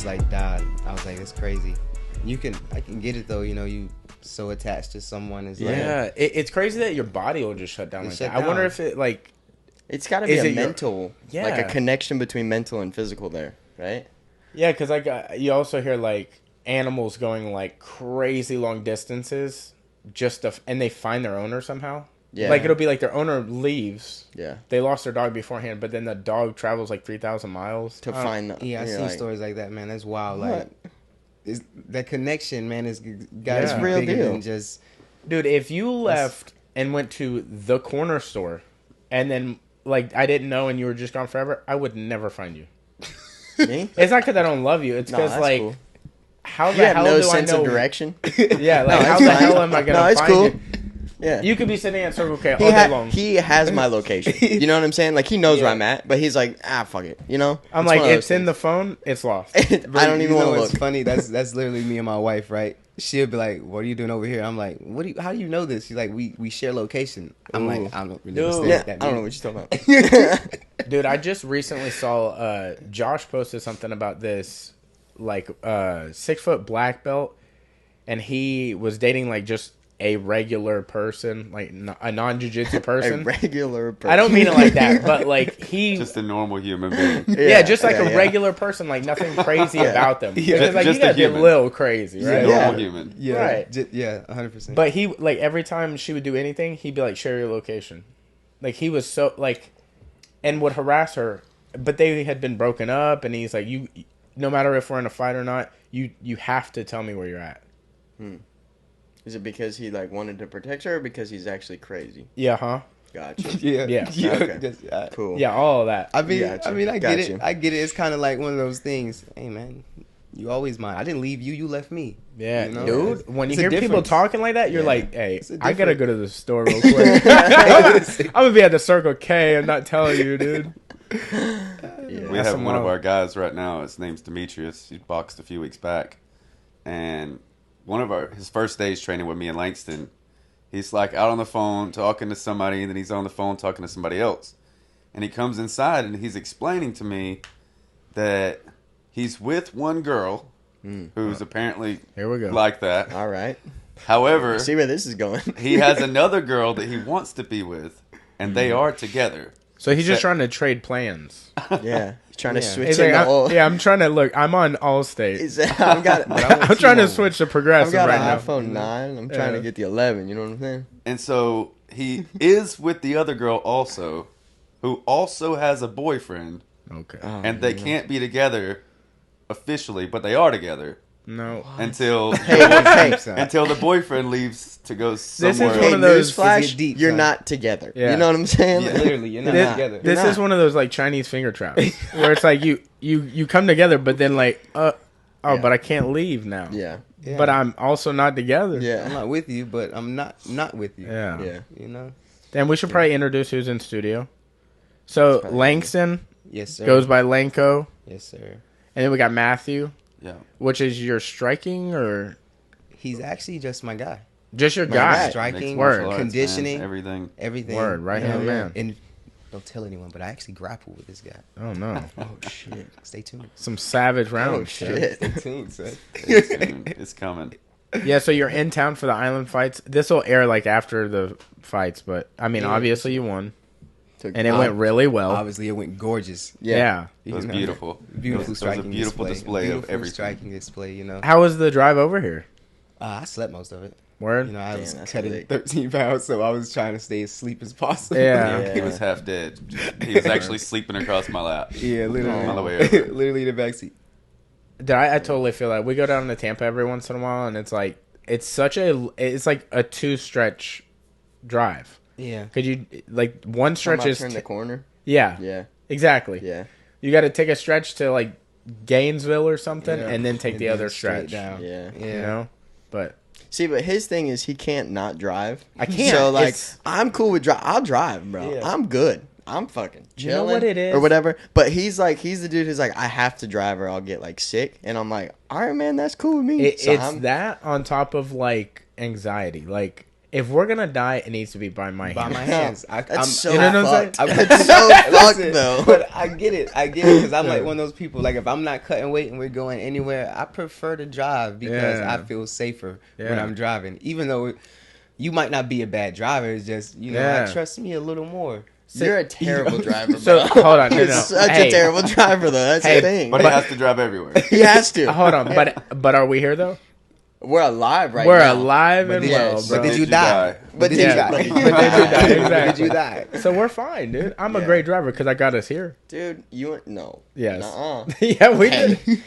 just like died. I was like, it's crazy. I can get it though. You know, you so attached to someone. Is it's crazy that your body will just shut down like that. down. I wonder if it like. It's got to be a mental, like a connection between mental and physical there, right? Yeah, because like you also hear like animals going like crazy long distances and they find their owner somehow. Yeah, like it'll be like their owner leaves. Yeah, they lost their dog beforehand, but then the dog travels like 3,000 miles to find them. Yeah, I've seen stories like that, man. That's wild. Like, that connection, man, is got real deal. Than just, dude, if you left and went to the corner store, and then like I didn't know, and you were just gone forever, I would never find you. Me? It's not because I don't love you. It's because like, cool. How the hell do I know of direction? Yeah, like how the hell am I gonna find you? Yeah, you could be sitting at Circle K all day long. He has my location. You know what I'm saying? Like he knows where I'm at, but he's like, fuck it. You know? I'm like, it's in the phone. It's lost. I don't even want to look. It's funny. That's literally me and my wife, right? She'll be like, "What are you doing over here?" I'm like, How do you know this?" She's like, "We share location." I'm like, "I don't really understand that." I don't know what you're talking about. Dude, I just recently saw Josh posted something about this, like 6-foot black belt, and he was dating like just a regular person, like a non-jiu-jitsu person. A regular person. I don't mean it like that, but like he just a normal human being. Yeah, just like a regular person, like nothing crazy about them. Yeah, because like you gotta be a little crazy, right? He's a normal human. Yeah, right. 100%. But he like every time she would do anything, he'd be like, "Share your location." Like he was so like, and would harass her. But they had been broken up, and he's like, "You, no matter if we're in a fight or not, you have to tell me where you're at." Is it because he like wanted to protect her, or because he's actually crazy? Yeah, huh? Gotcha. Yeah. Okay. Cool. Yeah, all of that. I mean, I get it. I get it. It's kind of like one of those things. Hey, man, you always mine. I didn't leave you. You left me. Yeah, you know? dude. When you hear people talking like that, you're like, "Hey, I gotta go to the store real quick. I'm gonna be at the Circle K and not telling you, dude." We have one of our guys right now. His name's Demetrius. He boxed a few weeks back, and his first days training with me in Langston, he's like out on the phone talking to somebody, and then he's on the phone talking to somebody else. And he comes inside and he's explaining to me that he's with one girl who's apparently here we go like that. All right. However, see where this is going. He has another girl that he wants to be with, and they are together. So he's just trying to trade plans. Yeah. He's trying to switch I'm trying to look. I'm on Allstate. I'm trying to switch to Progressive right now. I've got an iPhone 9. I'm trying to get the 11. You know what I'm saying? And so he is with the other girl also, who also has a boyfriend. Okay. And they can't be together officially, but they are together. No. Until the boyfriend leaves to go somewhere. This is one of those flash. You're not together. Yeah. You know what I'm saying? Yeah, literally, you're not together. This is one of those like Chinese finger traps where it's like you come together, but then like but I can't leave now. Yeah. But I'm also not together. Yeah. I'm not with you, but I'm not with you. Yeah. Yeah. You know. Then we should probably introduce who's in studio. So Langston. Yes, sir. Goes by Lanko. Yes, sir. And then we got Matthew. Yeah. Which is your striking or? He's actually just my guy. Just your guy. Striking, arts, conditioning, man, everything. Word, right hand man. And don't tell anyone, but I actually grapple with this guy. Oh no! Oh shit! Stay tuned. Some savage rounds. Oh shit! Stay tuned, son. Stay tuned. It's coming. Yeah, so you're in town for the island fights. This will air like after the fights, but I mean, obviously you won. And it went really well. Obviously, it went gorgeous. Yeah. It was beautiful. Beautiful striking display. It was a beautiful display of everything. Striking display, you know. How was the drive over here? I slept most of it. Word? You know, I was cutting 13 pounds, so I was trying to stay as sleep as possible. Yeah. He was half dead. He was actually sleeping across my lap. Yeah, literally. On the way over. Literally in the backseat. I totally feel that. We go down to Tampa every once in a while, and it's like, it's like a 2-stretch drive. Yeah. Could you, like, one stretch is... turn the corner? Yeah. Yeah. Exactly. Yeah. You got to take a stretch to, like, Gainesville or something, and then take the other stretch. Down. Yeah. You know? But... See, but his thing is he can't not drive. I can't. So, like, I'm cool with drive. I'll drive, bro. Yeah. I'm good. I'm fucking chilling. You know what it is? Or whatever. But he's the dude who's like, I have to drive or I'll get, like, sick. And I'm like, all right, man, that's cool with me. It's that on top of, like, anxiety. Like, if we're gonna die, it needs to be by my hands. By my hands. I'm so you know what I'm saying? It's so fucked though. But I get it because I'm like one of those people. Like if I'm not cutting weight and we're going anywhere, I prefer to drive because I feel safer when I'm driving. Even though you might not be a bad driver, it's just I trust me a little more. You're a terrible driver, bro. So, hold on. You're such a terrible driver, though. That's the thing. But he has to drive everywhere. He has to. Hold on. But are we here, though? We're alive right now. We're alive and well, bro. But did you die? But did you die? But did you die? Exactly. Did you die? So we're fine, dude. I'm a great driver because I got us here. Dude, no. Yes. Nuh-uh. Yeah, we did. You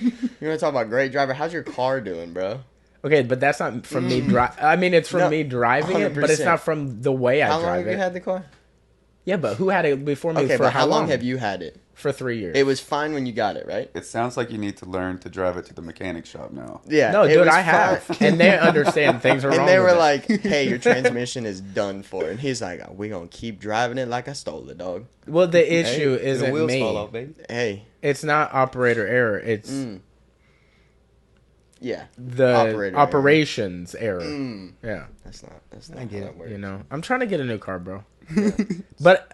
want to talk about great driver? How's your car doing, bro? Okay, but that's not from me driving. I mean, it's from me driving 100%. It, but it's not from the way I drive it. How long have you had the car? Yeah, but who had it before me? Okay, for but how long have you had it? For 3 years. It was fine when you got it, right? It sounds like you need to learn to drive it to the mechanic shop now. Yeah. No, dude, I have. And they understand things are wrong. And they were with like, hey, your transmission is done for. And he's like, we going to keep driving it like I stole it, dog. Well, the issue isn't the wheels me. fall off, baby. Hey. It's not operator error. It's the operations error. Yeah. That's not I get how that works. You know, I'm trying to get a new car, bro. But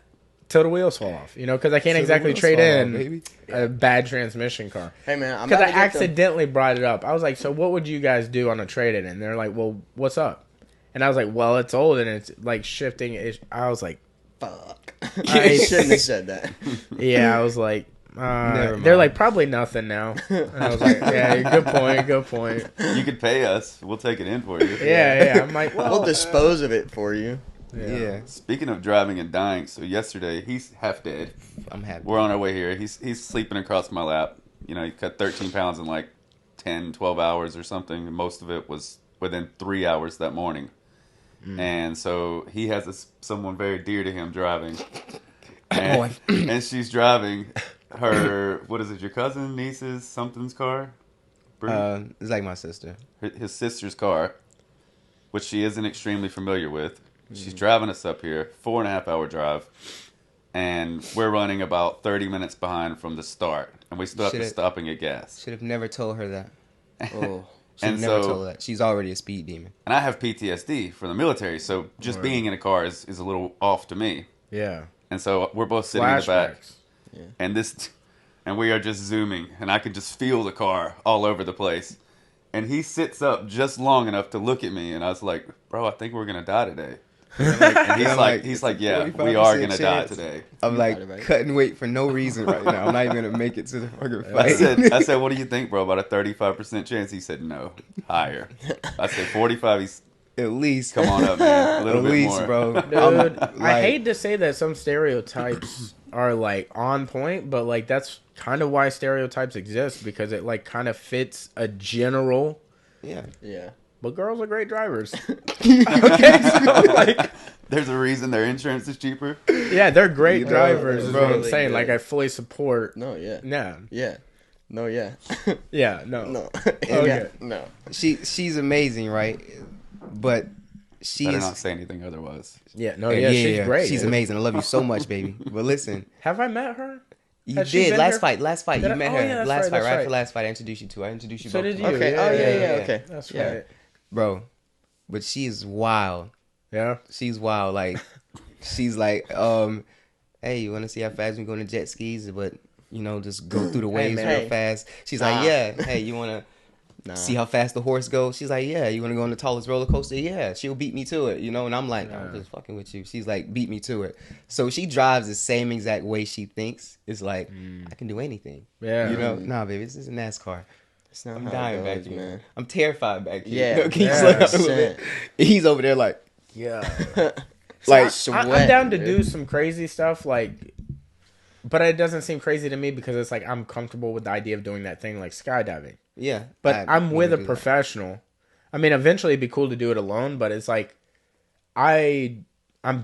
till the wheels fall off, because I can't exactly trade in a bad transmission car. Hey, man, because I accidentally brought it up. I was like, so what would you guys do on a trade-in? And they're like, well, what's up? And I was like, well, it's old and it's like shifting. I was like, fuck. I shouldn't have said that. Yeah, I was like, they're like, probably nothing now. And I was like, yeah, good point. You could pay us. We'll take it in for you. Yeah. I'm like, well, we'll dispose of it for you. Yeah. Speaking of driving and dying, so yesterday he's half dead. I'm happy. We're on our way here. He's sleeping across my lap. He cut 13 pounds in like 10, 12 hours or something. And most of it was within 3 hours that morning. And so he has someone very dear to him driving. And she's driving her, what is it, your cousin, niece's, something's car? It's like my sister. His sister's car, which she isn't extremely familiar with. She's driving us up here, 4.5 hour drive, and we're running about 30 minutes behind from the start, and we still have to stop and get gas. Should have never told her that. Oh, should have never told her that. She's already a speed demon. And I have PTSD from the military, so just being in a car is a little off to me. Yeah. And so we're both sitting in the back, yeah. and we are just zooming, and I could just feel the car all over the place. And he sits up just long enough to look at me, and I was like, "Bro, I think we're gonna die today." And he's like, yeah, we are gonna die today. I'm like cutting weight for no reason right now. I'm not even gonna make it to the fucking fight. I said, what do you think, bro? About a 35% chance? He said no, higher. I said 45. He's at least. Come on up, man. A little at bit least, more, bro. Dude, I hate to say that some stereotypes are like on point, but like that's kind of why stereotypes exist, because it like kind of fits a general. Yeah. But girls are great drivers. Okay, so like, there's a reason their insurance is cheaper. Yeah, they're great drivers. Is what I'm saying. Good. Like, I fully support. No, yeah. Yeah. Yeah. No, yeah. Yeah, no. No. Okay. No. She's amazing, right? But she Better is not say anything otherwise. Yeah, no, yeah, she's great. She's amazing. I love you so much, baby. But listen, have I met her? You did last fight. Did you met her. Yeah, last fight, right right after last fight. I introduced you to. I introduced you. So both did you? Okay. Yeah, Okay. That's right, bro. But she's wild. Yeah, she's wild. Like, she's like, hey, you want to see how fast we go on the jet skis? But just go through the waves real fast. She's like, yeah. Hey, you want to see how fast the horse goes? She's like, yeah. You want to go on the tallest roller coaster? Yeah. She'll beat me to it. And I'm like, I'm just fucking with you. She's like, beat me to it. So she drives the same exact way she thinks. It's like, I can do anything. Yeah. Nah, baby, this is NASCAR. It's not I'm how dying it goes, back here. man. I'm terrified back here. Yeah. He's over there like, yeah. Like, I'm down to do some crazy stuff, like, but it doesn't seem crazy to me because it's like I'm comfortable with the idea of doing that thing like skydiving. Yeah. But I'm with a professional. I mean, eventually it'd be cool to do it alone, but it's like I'm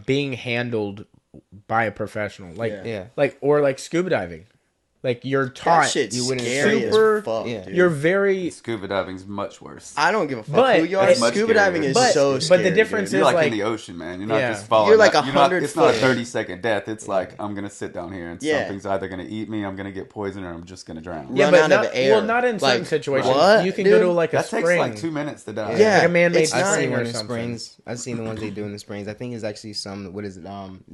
being handled by a professional. Like, or like scuba diving. Like you're taught, that shit's you wouldn't scary super. as fuck, Yeah. dude. You're very. Scuba diving's much worse. I don't give a fuck But who you are. it's much Scuba diving is But- so but the scary. difference dude. You're is like in like- the ocean, man. You're not Yeah. just falling. You're like out. 100 It's not a foot. 30-second death. It's like I'm gonna sit down here and Yeah. something's either gonna eat me, I'm gonna get poisoned, or I'm just gonna drown. Yeah, Run but out not, of air. well, not in certain Like, situations. what, You can dude? go to like a That spring. takes like 2 minutes to die. Yeah. Like a man-made It's not- I've seen spring one or in something. springs. I've seen the ones they do in the springs. I think it's actually some, what is it,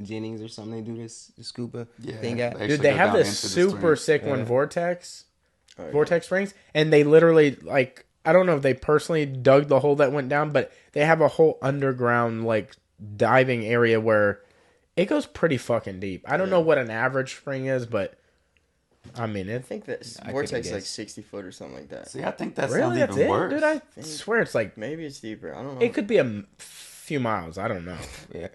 Jennings or something. They do this scuba thing at. They Dude, actually they go have down this into the super stream. sick one, Yeah. Vortex. Oh, yeah. Vortex Springs, and they literally like I don't know if they personally dug the hole that went down, but they have a whole underground like diving area where it goes pretty fucking deep. I don't know what an average spring is, but I mean I it. think that I vortex couldn't is like guess. 60 foot or something like that. See, I think that Really, sounds that's even it, worse. dude. I swear it's like Maybe it's deeper. I don't know. it could be a few miles. I don't know. Yeah.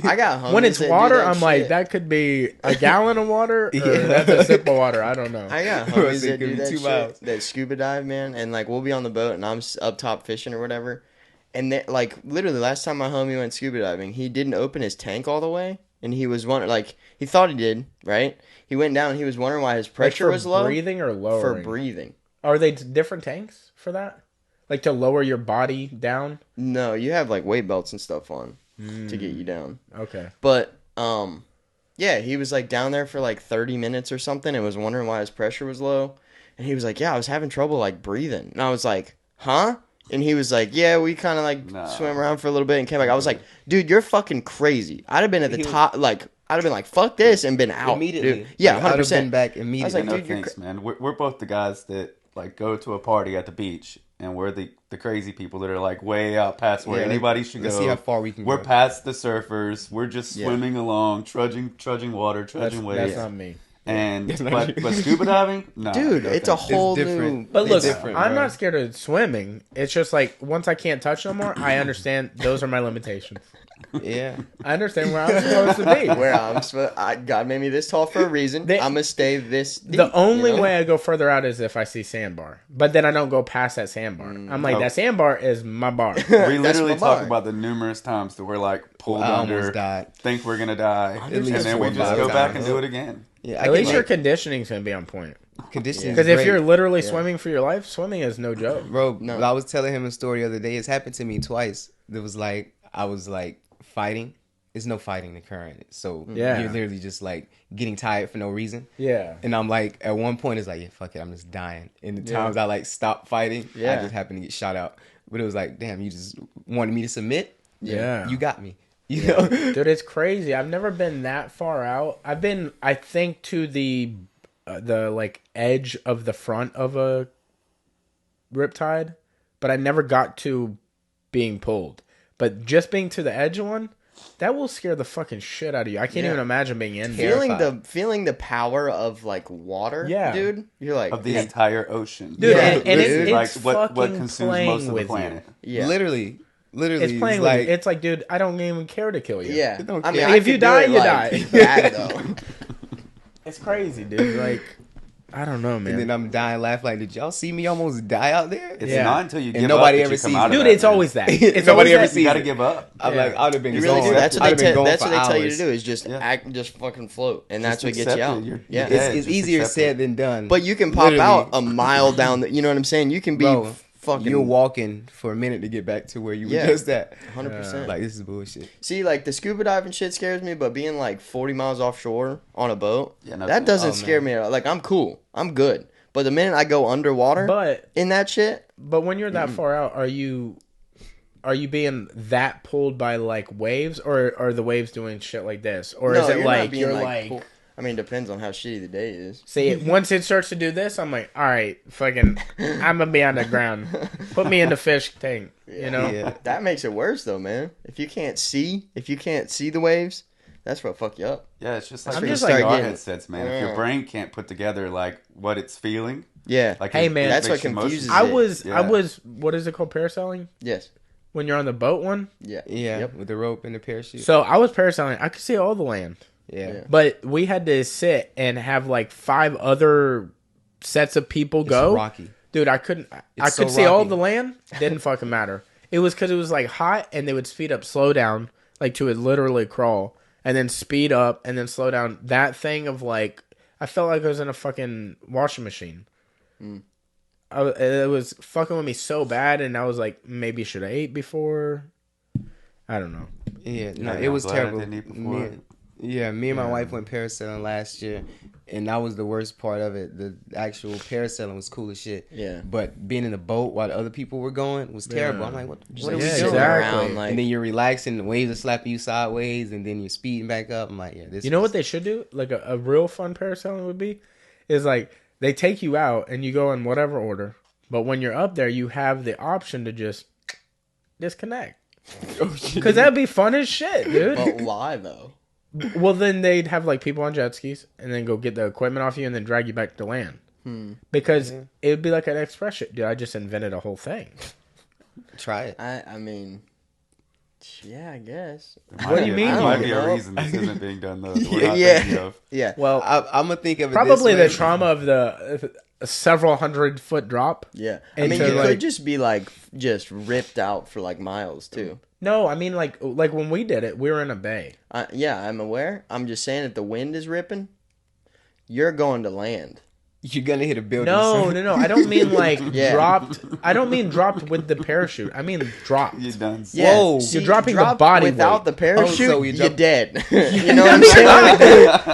I got homies When it's that do water, that I'm like shit. that could be a gallon of water, or Yeah. that's a sip of water. I don't know. I got Bro, homies it that could do be that 2 shit, miles. that scuba dive, man, and like we'll be on the boat and I'm up top fishing or whatever, and they, like literally last time my homie went scuba diving, he didn't open his tank all the way, and he was wondering, like he thought he did, right? He went down, and he was wondering why his pressure Like for was low. breathing or lowering? For breathing. Are they different tanks for that? Like to lower your body down? No, you have like weight belts and stuff on to get you down. Okay. But yeah, he was like down there for like 30 minutes or something and was wondering why his pressure was low. And he was like, "Yeah, I was having trouble like breathing." And I was like, "Huh?" And he was like, "Yeah, we kind of like swam around for a little bit and came back." I was like, "Dude, you're fucking crazy." I'd have been at the top, like I'd have been like, "Fuck this," and been out Immediately. Dude. Yeah, Like, I'd have 100%. been back immediately. I was like, no dude, you're thanks, man. We're both the guys that like go to a party at the beach, and we're the crazy people that are like way out past where anybody should go. Let's see how far we can We're go. past the surfers. We're just swimming along, trudging water, trudging waves. That's not me. And but scuba diving, no, Dude, no it's a thanks. whole different. new. But look, different, I'm bro. not scared of swimming. It's just like once I can't touch no more, I understand those are my limitations. Yeah. I understand where I'm supposed to be. Where God made me this tall for a reason. I'm gonna stay this deep. The only you know? way I go further out is if I see sandbar. But then I don't go past that sandbar. I'm like, that sandbar is my bar. We That's literally my talk bar. about the numerous times that we're like pulled I almost under, died. think we're gonna die, and least then we 4 or just 5 go back times. and do it again. Yeah. At least your conditioning's going to be on point. conditioning. Because if you're literally swimming for your life, swimming is no joke. Bro, No. I was telling him a story the other day. It's happened to me twice. It was like, I was like fighting. There's no fighting the current. So Yeah. you're literally just like getting tired for no reason. Yeah. And I'm like, at one point, it's like, yeah, fuck it, I'm just dying. And the times I like stopped fighting, I Yeah. just happened to get shot out. But it was like, damn, you just wanted me to submit? Yeah. You got me. You know? Dude, it's crazy. I've never been that far out. I've been, I think, to the like edge of the front of a riptide, but I never got to being pulled. But just being to the edge of one, that will scare the fucking shit out of you. I can't even imagine being in there. feeling the power of like water, Yeah. dude. You're like, Of the entire ocean, Dude, Yeah, and it's, dude. like it's what fucking consumes playing most of the with planet. you. yeah, Literally, It's playing with you. It's like, dude, I don't even care to kill you. yeah. don't I mean, care. I If you could do die, it, you like, die. bad though. It's crazy, dude. Like, I don't know, man. and then I'm dying laughing like, did y'all see me almost die out there? It's Yeah. not until you And give nobody up ever that you come sees out it. of Dude, that, it's man. always that. It's Nobody always ever that. sees You gotta it. give up. I'm like, I'd have been You really gone. do. That's what I'd have they been gone that's for what they tell you to hours. do is just act, just fucking float, and that's what Just gets you accept out. it. You're Yeah, dead. It's Just easier accept said it. than done. but you can pop Literally. out a mile down the. You know what I'm saying? You can be Bro, fucking. you're walking for a minute to get back to where you Yeah. were just at. 100%. Like, this is bullshit. See, like the scuba diving shit scares me, but being like 40 miles offshore on a boat, Yeah, no that thanks. doesn't Oh, scare man. me at all. Like I'm cool, I'm good. But the minute I go underwater But in that shit, when you're that far out, are you being that pulled by like waves, or are the waves doing shit like this, or is it you're like not being, you're like? cool. I mean, depends on how shitty the day is. See, once it starts to do this, I'm like, all right, fucking, I'm gonna be on the ground. Put me in the fish tank, you know? Yeah. That makes it worse though, man. If you can't see the waves, that's what fuck you up. Yeah, it's just like I'm the just VR like getting- headsets, man. If your brain can't put together like what it's feeling, Yeah. like Hey, it man. That's makes what your confuses emotions- it. I was, what is it called, parasailing? Yes. When you're on the boat one? Yeah. Yeah, Yep. with the rope and the parachute. So I was parasailing. I could see all the land. yeah. But we had to sit and have like 5 other sets of people It's go. rocky. Dude, I couldn't. I It's could so see all rocky. the land. Didn't fucking matter. It was because it was like hot, and they would speed up, slow down, like to literally crawl, and then speed up, and then slow down. That thing of like, I felt like I was in a fucking washing machine. It was fucking with me so bad, and I was like, maybe should I ate before? I don't know. Yeah, no, it was terrible. Me and my wife went parasailing last year, and that was the worst part of it. The actual parasailing was cool as shit. Yeah. But being in the boat while the other people were going was terrible. I'm like, what are we doing? Exactly. Like, and then you're relaxing, the waves are slapping you sideways, and then you're speeding back up. I'm like, yeah, this. You know what they should do? Like a real fun parasailing would be, is like they take you out and you go in whatever order, but when you're up there, you have the option to just disconnect. Because that'd be fun as shit, dude. but why though? Well, then they'd have like people on jet skis and then go get the equipment off you and then drag you back to land. Because it would be like an express shit. Dude, I just invented a whole thing. Try it. I mean, yeah, I guess. What do you mean? There might be a reason this isn't being done though. That we're not thinking of. Yeah. Well, I'm gonna think of it probably this the way. trauma of the several 100-foot drop. Yeah. I mean, you could just be like just ripped out for like miles too. No, I mean like when we did it, we were in a bay. Yeah, I'm aware. I'm just saying if the wind is ripping, you're going to land. You're gonna hit a building. No. I don't mean like dropped. I don't mean dropped with the parachute. I mean dropped. You're done. Yeah. Whoa. See, You're dropping the body without weight. the parachute. So you're dead. You You know what I'm saying?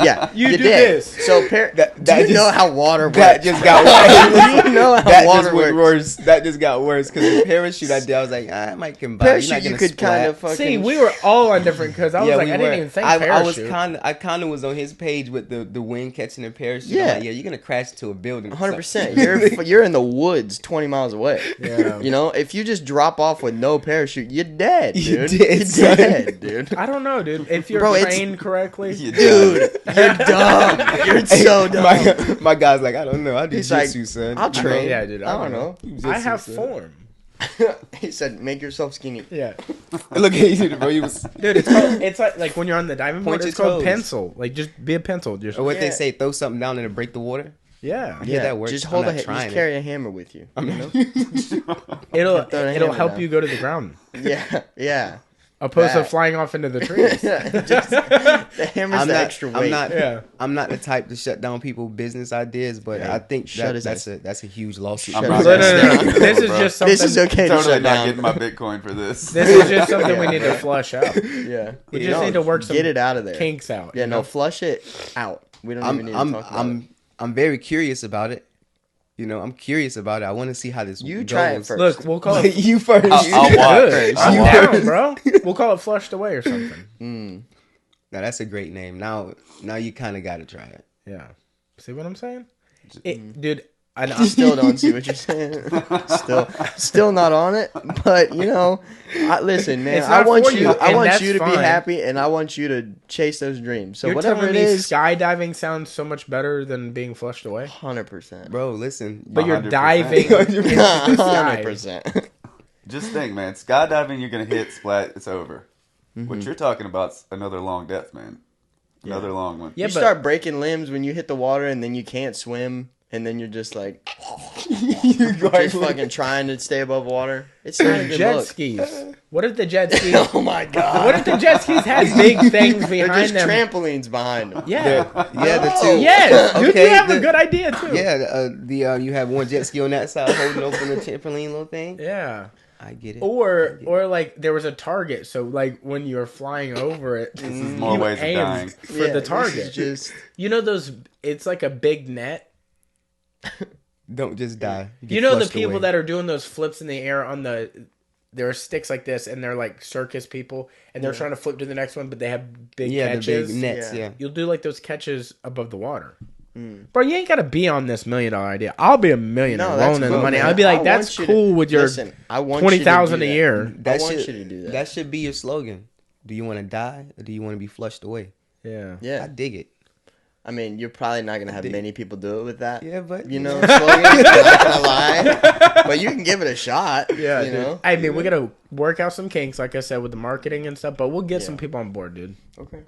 Yeah, You you're do dead. this. So do you know how water works? That just got worse. You know how That water just went works. worse. That just got worse because the parachute I did, I was like, I might combine. Parachute, you could kind of fucking. See, we were all on different because I was like, I didn't even think parachute. I kind of was on his page with the wind catching the parachute. Yeah. I'm like, you're gonna crash into a building. 100%. You're in the woods 20 miles away. Yeah. You know, if you just drop off with no parachute, you're dead, dude. You're You're dead, dead, dude. I don't know, dude. If you're Bro, trained correctly, Dude, you're dumb. You're so dumb. My guy's like, I don't know. I do He's like, jitsu, son. I'll train. Yeah, dude. I don't know. I have form. He said, make yourself skinny. Yeah, Look at you, bro. You was, dude. It's like when you're on the diving board. Point It's your called toes. pencil. Like just be a pencil. Just or what they Yeah. say, throw something down and it'll break the water. yeah. Yeah, that works. Just I'm hold not just trying carry a hammer with you. I you mean, know? It'll Throw the it'll hammer help down. you go to the ground Yeah. opposed to That. flying off into the trees. Just, the hammer's I'm the not. extra weight. Yeah. I'm not the type to shut down people's business ideas, but I think that's a huge lawsuit. I'm Shut not his No, ass no, no, down. no. This is Bro. just something. This is okay to Totally shut not down. getting my Bitcoin for this. This is just something we need to flush out. Yeah. We just need to work some Get it out of there. kinks out. Yeah, you no, know? flush it out. We don't even need to talk about it. I'm very curious about it. You know, I'm curious about it. I want to see how this You goes. try it first. Look, we'll call it. You first. I'll watch. Good. I'll I'm watch. down, bro. We'll call it flushed away or something. Now that's a great name. Now you kind of got to try it. Yeah. See what I'm saying? Dude, I still don't see what you're saying. Still not on it. But you know, listen, man. It's I not want for you. you, I and want that's you to be fine. happy, and I want you to chase those dreams. So you're whatever telling it me is, skydiving sounds so much better than being flushed away? 100%. Bro, listen. But you're 100%. diving into the sky. 100%. Just think, man. Skydiving, you're gonna hit splat. It's over. What you're talking about's another long death, man. Another long one. Yeah, You but start breaking limbs when you hit the water, and then you can't swim, and then you're just like You're just fucking trying to stay above water. It's not a good jet look. skis. What if the jet skis? Oh my god! What if the jet skis had big things They're behind just them? trampolines behind them. Yeah. the two. Yes. You Okay, have a good idea too. Yeah, you have one jet ski on that side holding open the trampoline little thing. Yeah. I get it. Or like there was a target, so like when you're flying over it, This is more you ways of aim dying. for Yeah, the this target. is just You know those? It's like a big net. Don't just die. You know the people that are doing those flips in the air on the. There are sticks like this, and they're like circus people, and they're trying to flip to the next one, but they have big catches. the big nets. Yeah. Yeah. You'll do like those catches above the water. Bro, you ain't gotta be on this $1 million idea. I'll be a millionaire No, that's loaning the cool, money. man. I'll be like, I that's want you cool to- with your listen, I want you to do $20,000 a that. year. I want you to do that. That should be your slogan. Do you want to die or do you want to be flushed away? Yeah. Yeah. I dig it. I mean, you're probably not gonna have many people do it with that. Yeah, but You know, slogan. I'm not gonna lie, but you can give it a shot. Yeah, you dude. know. I mean, we gotta work out some kinks, like I said, with the marketing and stuff. But we'll get some people on board, dude. Okay.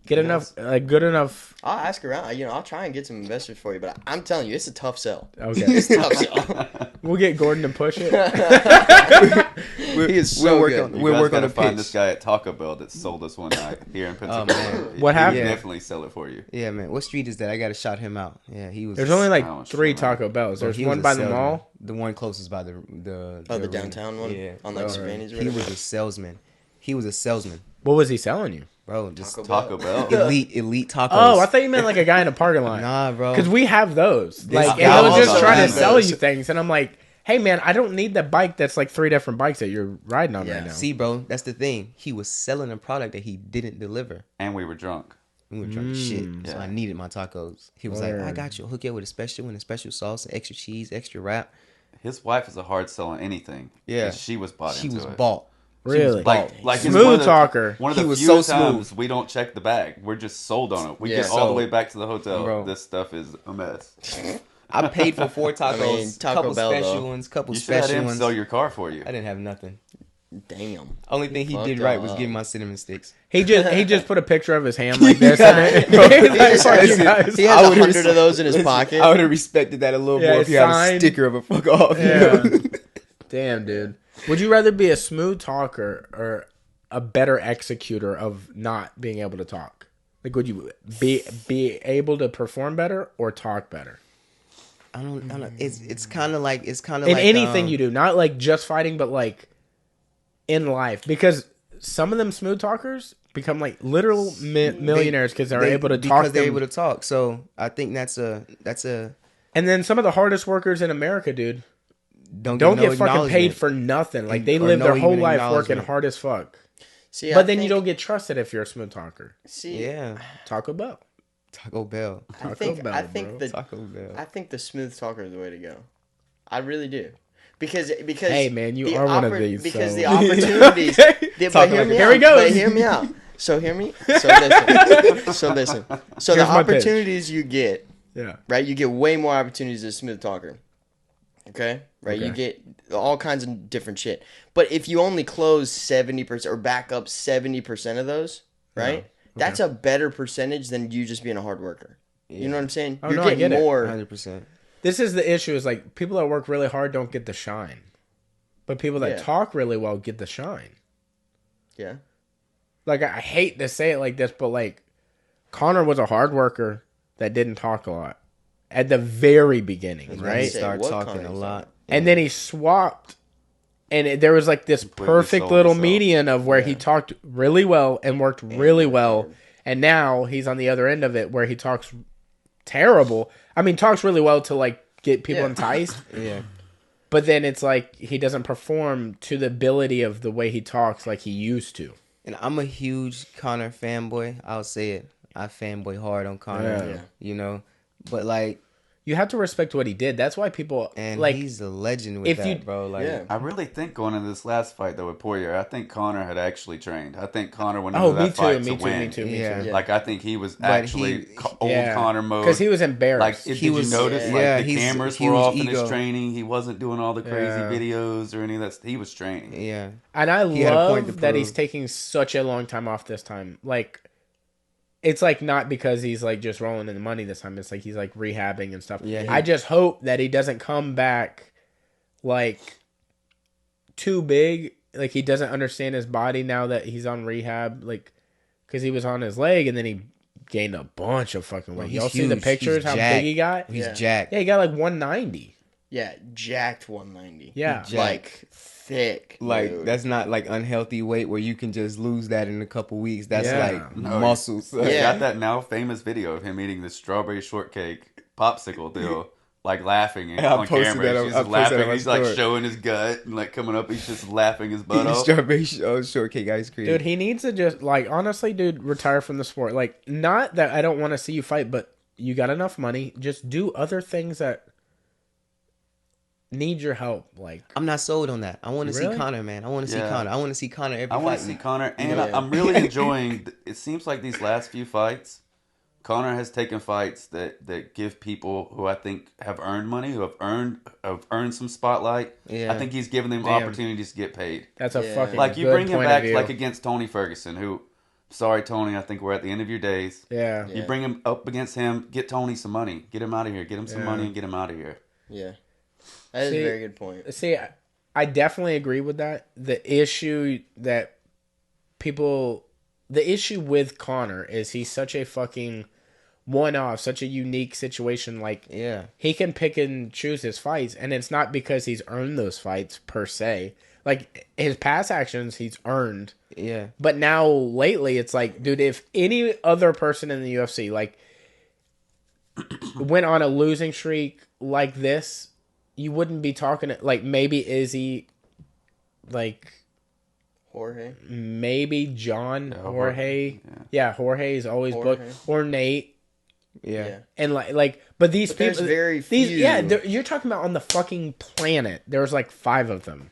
Get enough, good enough. I'll ask around. You know, I'll try and get some investors for you, but I'm telling you, it's a tough sell. Okay, It's a tough sell. we'll get Gordon to push it. so good. We're working to find this guy at Taco Bell that sold us one night here in Pennsylvania. What happened? He would definitely sell it for you. Yeah, man. What street is that? I gotta shout him out. Yeah, he was. There's only like 3 Taco Bells. There's one by the mall. The one closest by the downtown one. Yeah, on like Savannah's. He was a salesman. What was he selling you? Bro, just Taco Bell. Elite tacos. Oh, I thought you meant like a guy in a parking lot. Nah, bro. Because we have those. Like, and guy they'll just try to sell those. you things, and I'm like, hey man, I don't need the bike that's like 3 different bikes that you're riding on right now. See, bro, that's the thing. He was selling a product that he didn't deliver. And we were drunk. We were drunk as shit. So I needed my tacos. He was like, I got you. I'll hook you up with a special sauce, extra cheese, extra wrap. His wife is a hard sell on anything. Yeah. She was bought into it. She was bought. Really? Like smooth talker. One of the was few so times we don't check the bag. We're just sold on it. We get all the way back to the hotel. Bro. This stuff is a mess. I paid for 4 tacos, Taco couple Bell, special though. ones, couple You should have special him ones. sell your car for you. I didn't have nothing. Damn. Only thing he did right was give me my cinnamon sticks. He just put a picture of his ham like this. He has 100 of those in his pocket. I would have respected that a little more if he had a sticker of a fuck off. Yeah. Damn, dude. Would you rather be a smooth talker or a better executor of not being able to talk? Like, would you be able to perform better or talk better? I don't. It's kind of like in anything you do, not like just fighting, but like in life. Because some of them smooth talkers become like literal millionaires because they're able to talk. Because they're able to talk. So I think that's a. And then some of the hardest workers in America, dude, don't get fucking paid for nothing. Like they live their whole life working hard as fuck. See, but then you don't get trusted if you're a smooth talker. See, yeah, Taco Bell. Taco Bell. I think the smooth talker is the way to go. I really do. Because hey man, you are one of these. Because the opportunities. Here we go. But hear me out. So hear me. So listen. So the opportunities you get. Yeah. Right. You get way more opportunities as a smooth talker. Okay. Right. Okay. You get all kinds of different shit. But if you only close 70% or back up 70% of those, right? Yeah. Okay. That's a better percentage than you just being a hard worker. Yeah. You know what I'm saying? Oh, you're getting more. 100%. This is the issue. Is like people that work really hard don't get the shine, but people that talk really well get the shine. Yeah. Like I hate to say it like this, but like Connor was a hard worker that didn't talk a lot at the very beginning, right? He started talking a lot, and then he swapped, and there was like this perfect little median of where he talked really well and worked really well, and now he's on the other end of it where he talks terrible. I mean, talks really well to like get people enticed. Yeah. But then it's like he doesn't perform to the ability of the way he talks like he used to. And I'm a huge Connor fanboy. I'll say it. I fanboy hard on Connor. You know, but like you have to respect what he did. That's why people and like he's a legend with that, bro. Like I really think going into this last fight though with Poirier, I think Connor had actually trained. I think Connor went into that fight to win. Me too. Like I think he was actually old Connor mode because he was embarrassed. Like did you notice like the cameras were off in his training? He wasn't doing all the crazy videos or any of that. He was training. Yeah, and I love that he's taking such a long time off this time. Like. It's like not because he's like just rolling in the money this time. It's like he's like rehabbing and stuff. Yeah, I just hope that he doesn't come back like too big. Like he doesn't understand his body now that he's on rehab. Like because he was on his leg and then he gained a bunch of fucking weight. Y'all see the pictures? How big he got? He's jacked. Yeah, he got like 190. Yeah, jacked 190. Yeah, like thick. Like dude. That's not like unhealthy weight where you can just lose that in a couple weeks. That's like muscles. He got that now famous video of him eating the strawberry shortcake popsicle deal, like laughing on camera. He's just laughing. He's like showing his gut and like coming up. He's just laughing his butt off. Strawberry shortcake ice cream. Dude, he needs to just like honestly, dude, retire from the sport. Like, not that I don't want to see you fight, but you got enough money. Just do other things that need your help. Like I'm not sold on that. I want to see Connor, man. I want to see Connor. I want to see Connor every fight. I want to see Connor, and I'm really enjoying. It seems like these last few fights, Connor has taken fights that give people who I think have earned money, who have earned some spotlight. Yeah. I think he's giving them opportunities to get paid. That's a fucking like you bring him back like against Tony Ferguson, who. Sorry, Tony. I think we're at the end of your days. Yeah. You bring him up against him. Get Tony some money. Get him out of here. Get him some money and get him out of here. Yeah. That is a very good point. See, I definitely agree with that. The issue with Conor is he's such a fucking one-off, such a unique situation. Like, he can pick and choose his fights, and it's not because he's earned those fights per se. Like, his past actions, he's earned. Yeah. But now, lately, it's like, dude, if any other person in the UFC, like, went on a losing streak like this, you wouldn't be talking, like, maybe Izzy, like... Jorge. Maybe John Jorge. Yeah, Jorge is always booked. Or Nate. Yeah. And but these people, there's very few. You're talking about on the fucking planet. There's like 5 of them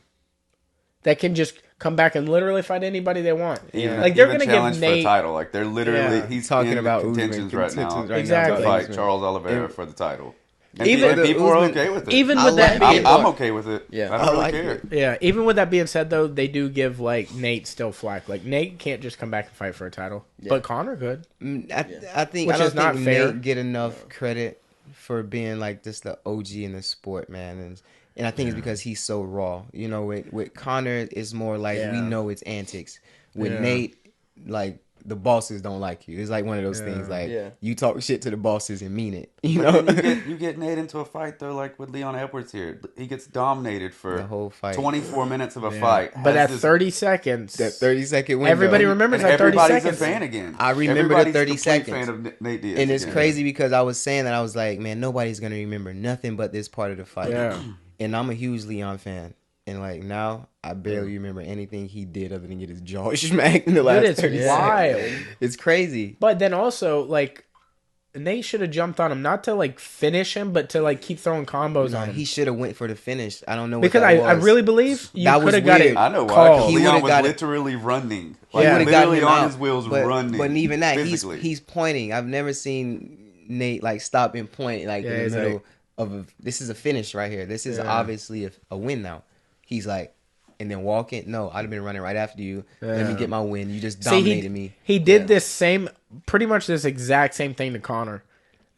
that can just come back and literally fight anybody they want. Yeah. Like, they're gonna give Nate for a title. Like, they're literally he's talking about contentions right now. Exactly. To fight Charles Oliveira for the title. And even people are okay with it. Even with that, I'm okay with it. Yeah, I don't really care. Yeah, even with that being said, though, they do give like Nate still flack. Like, Nate can't just come back and fight for a title, but Conor could. I think Which I don't is not think fair. Nate get enough credit for being like just the OG in the sport, man. And I think it's because he's so raw. You know, with Conor, it's more like we know it's antics. With Nate, like, the bosses don't like you. It's like one of those things. Like, you talk shit to the bosses and mean it. You know, you get Nate into a fight though, like with Leon Edwards here. He gets dominated for the whole fight, 24 minutes of a fight. But at 30 seconds, that 30-second window, everybody remembers that 30 seconds. Everybody's a fan again. I remember the 30 complete seconds. Fan of Nate Diaz and it's again. crazy because I was saying that I was like, man, nobody's gonna remember nothing but this part of the fight. Yeah. And I'm a huge Leon fan. And like now, I barely remember anything he did other than get his jaw smacked in the last 30 seconds. Wild. It's crazy. But then also, like, Nate should have jumped on him, not to like finish him, but to like keep throwing combos on him. He should have went for the finish. I don't know because what that I was. really believe you could have got it. I know why. Called. Because Leon was got literally running. He would have gotten literally him on out. his wheels running. But even that, physically. he's pointing. I've never seen Nate like stop and point like in the middle of this is a finish right here. This is obviously a win now. He's like. And then walking. No, I'd have been running right after you. Let me get my win. You just dominated me. He did this pretty much this exact same thing to Conor.